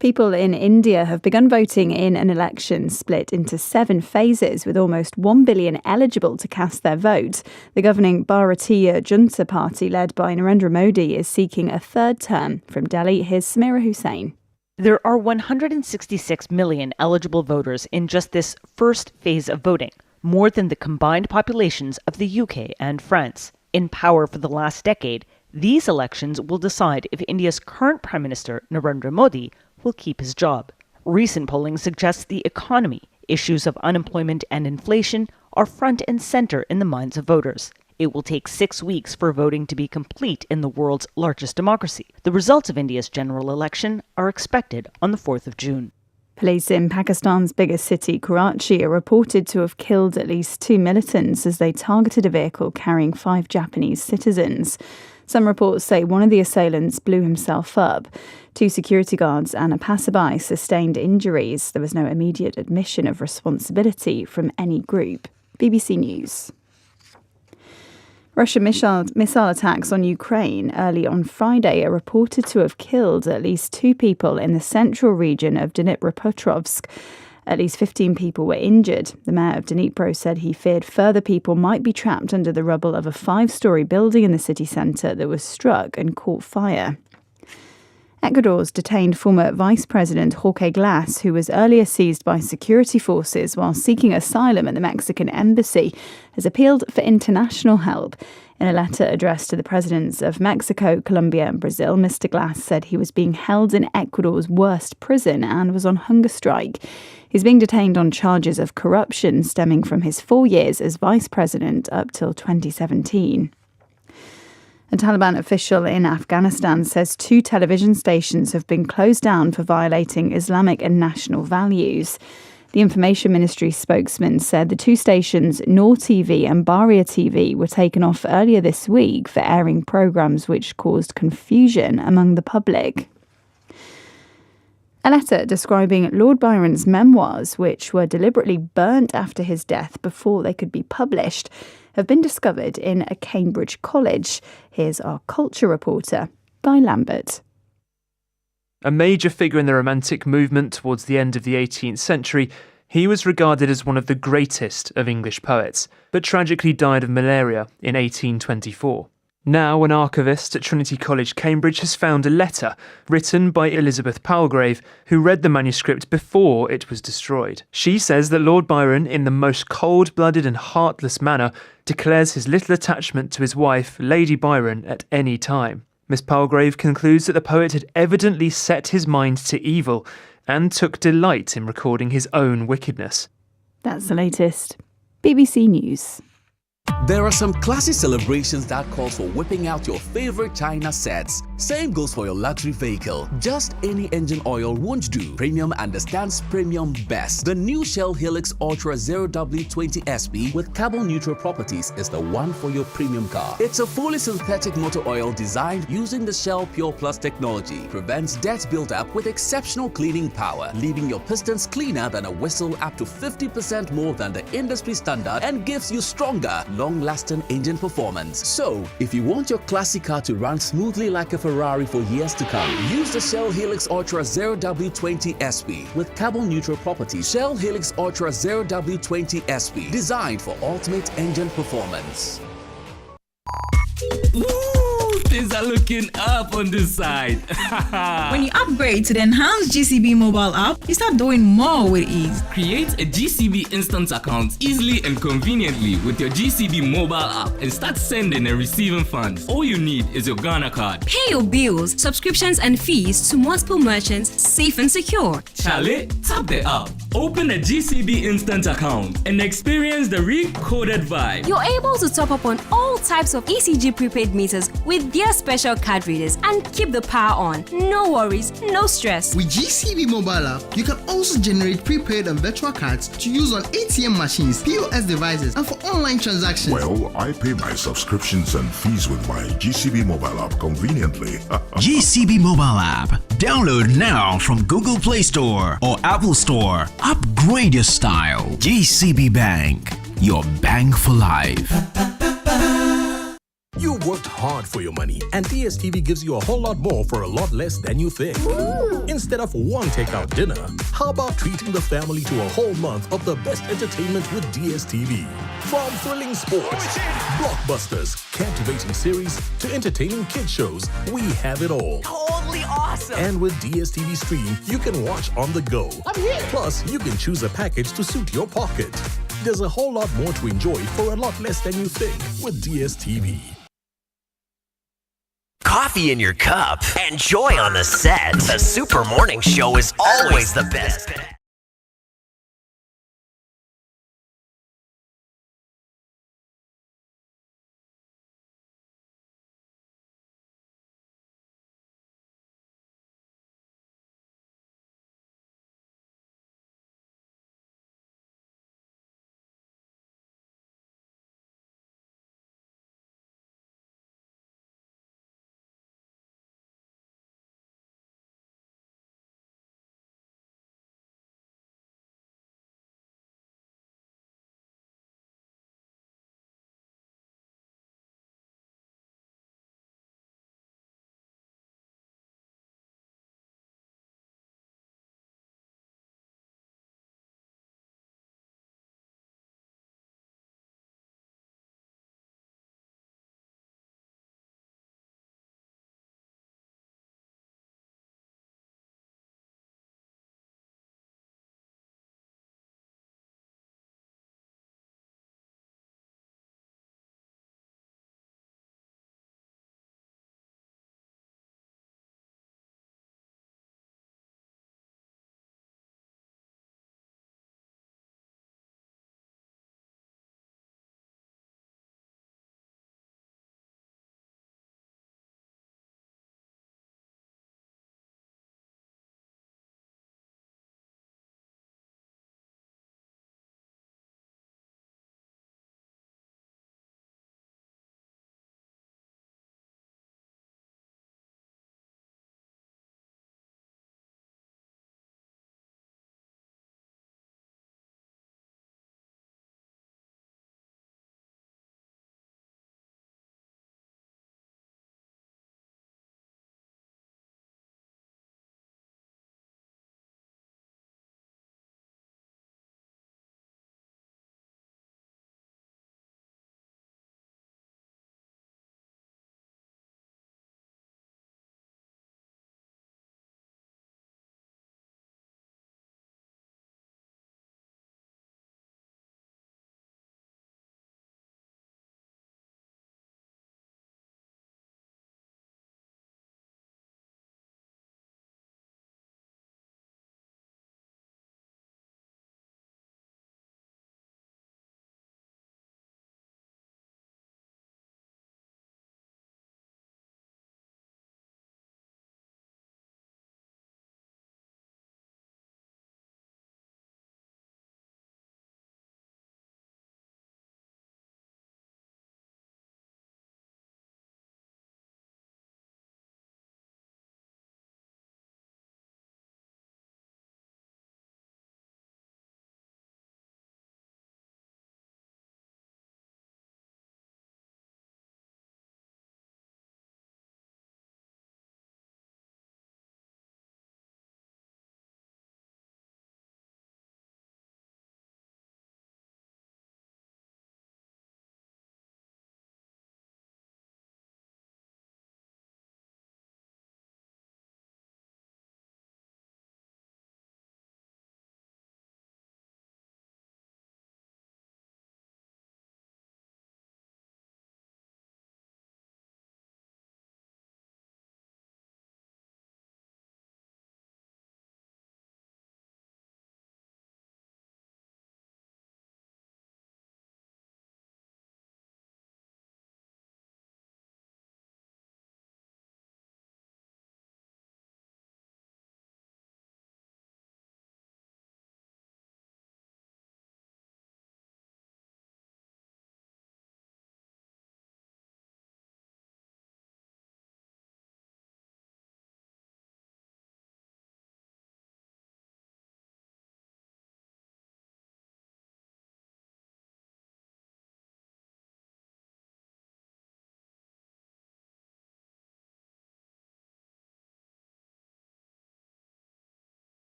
People in India have begun voting in an election split into 7 phases, with almost 1 billion eligible to cast their vote. The governing Bharatiya Janata Party, led by Narendra Modi, is seeking a 3rd term. From Delhi, here's Samira Hussain. There are 166 million eligible voters in just this first phase of voting, more than the combined populations of the UK and France. In power for the last decade, these elections will decide if India's current Prime Minister, Narendra Modi, will keep his job. Recent polling suggests the economy, issues of unemployment and inflation are front and center in the minds of voters. It will take 6 weeks for voting to be complete in the world's largest democracy. The results of India's general election are expected on the 4th of June. Police in Pakistan's biggest city, Karachi, are reported to have killed at least 2 militants as they targeted a vehicle carrying 5 Japanese citizens. Some reports say one of the assailants blew himself up. 2 security guards and a passerby sustained injuries. There was no immediate admission of responsibility from any group. BBC News. Russian missile attacks on Ukraine early on Friday are reported to have killed at least 2 people in the central region of Dnipropetrovsk. At least 15 people were injured. The mayor of Dnipro said he feared further people might be trapped under the rubble of a 5-storey building in the city centre that was struck and caught fire. Ecuador's detained former Vice President Jorge Glass, who was earlier seized by security forces while seeking asylum at the Mexican embassy, has appealed for international help. In a letter addressed to the presidents of Mexico, Colombia and Brazil, Mr. Glass said he was being held in Ecuador's worst prison and was on hunger strike. He's being detained on charges of corruption stemming from his 4 years as vice president up till 2017. A Taliban official in Afghanistan says 2 television stations have been closed down for violating Islamic and national values. The Information Ministry spokesman said the 2 stations, Noor TV and Baria TV, were taken off earlier this week for airing programmes which caused confusion among the public. A letter describing Lord Byron's memoirs, which were deliberately burnt after his death before they could be published, have been discovered in a Cambridge college. Here's our culture reporter, Guy Lambert. A major figure in the Romantic movement towards the end of the 18th century, he was regarded as one of the greatest of English poets, but tragically died of malaria in 1824. Now, an archivist at Trinity College, Cambridge, has found a letter written by Elizabeth Palgrave, who read the manuscript before it was destroyed. She says that Lord Byron, in the most cold-blooded and heartless manner, declares his little attachment to his wife, Lady Byron, at any time. Miss Palgrave concludes that the poet had evidently set his mind to evil and took delight in recording his own wickedness. That's the latest. BBC News. There are some classy celebrations that calls for whipping out your favorite China sets. Same goes for your luxury vehicle. Just any engine oil won't do. Premium understands premium best. The new Shell Helix Ultra 0W20 SP with carbon neutral properties is the one for your premium car. It's a fully synthetic motor oil designed using the Shell Pure Plus technology. Prevents dirt buildup with exceptional cleaning power, leaving your pistons cleaner than a whistle up to 50% more than the industry standard, and gives you stronger, long-lasting engine performance. So, if you want your classic car to run smoothly like a Ferrari for years to come, use the Shell Helix Ultra 0W20 SP with carbon neutral properties. Shell Helix Ultra 0W20 SP, designed for ultimate engine performance. Ooh, things are looking up on this side. When you upgrade to the enhanced GCB mobile app, you start doing more with ease. Create a GCB instant account easily and conveniently with your GCB mobile app and start sending and receiving funds. All you need is your Ghana card. Pay your bills, subscriptions and fees to multiple merchants safe and secure. Charlie, tap the app. Open a GCB instant account and experience the recoded vibe. You're able to top up on all types of ECG prepaid meters with their special card readers and keep the power on. No worries, no stress. With GCB mobile app, you can also generate prepaid and virtual cards to use on ATM machines, POS devices, and for online transactions. Well, I pay my subscriptions and fees with my GCB mobile app conveniently. GCB mobile app. Download now from Google Play Store or Apple Store. Upgrade your style. GCB Bank. Your bank for life. You worked hard for your money, and DSTV gives you a whole lot more for a lot less than you think. Instead of one takeout dinner, how about treating the family to a whole month of the best entertainment with DSTV? From thrilling sports, blockbusters, captivating series, to entertaining kids shows, we have it all. Totally awesome. And with DSTV Stream, you can watch on the go. I'm here. Plus, you can choose a package to suit your pocket. There's a whole lot more to enjoy for a lot less than you think with DSTV. Coffee in your cup and joy on the set. The Super Morning Show is always the best.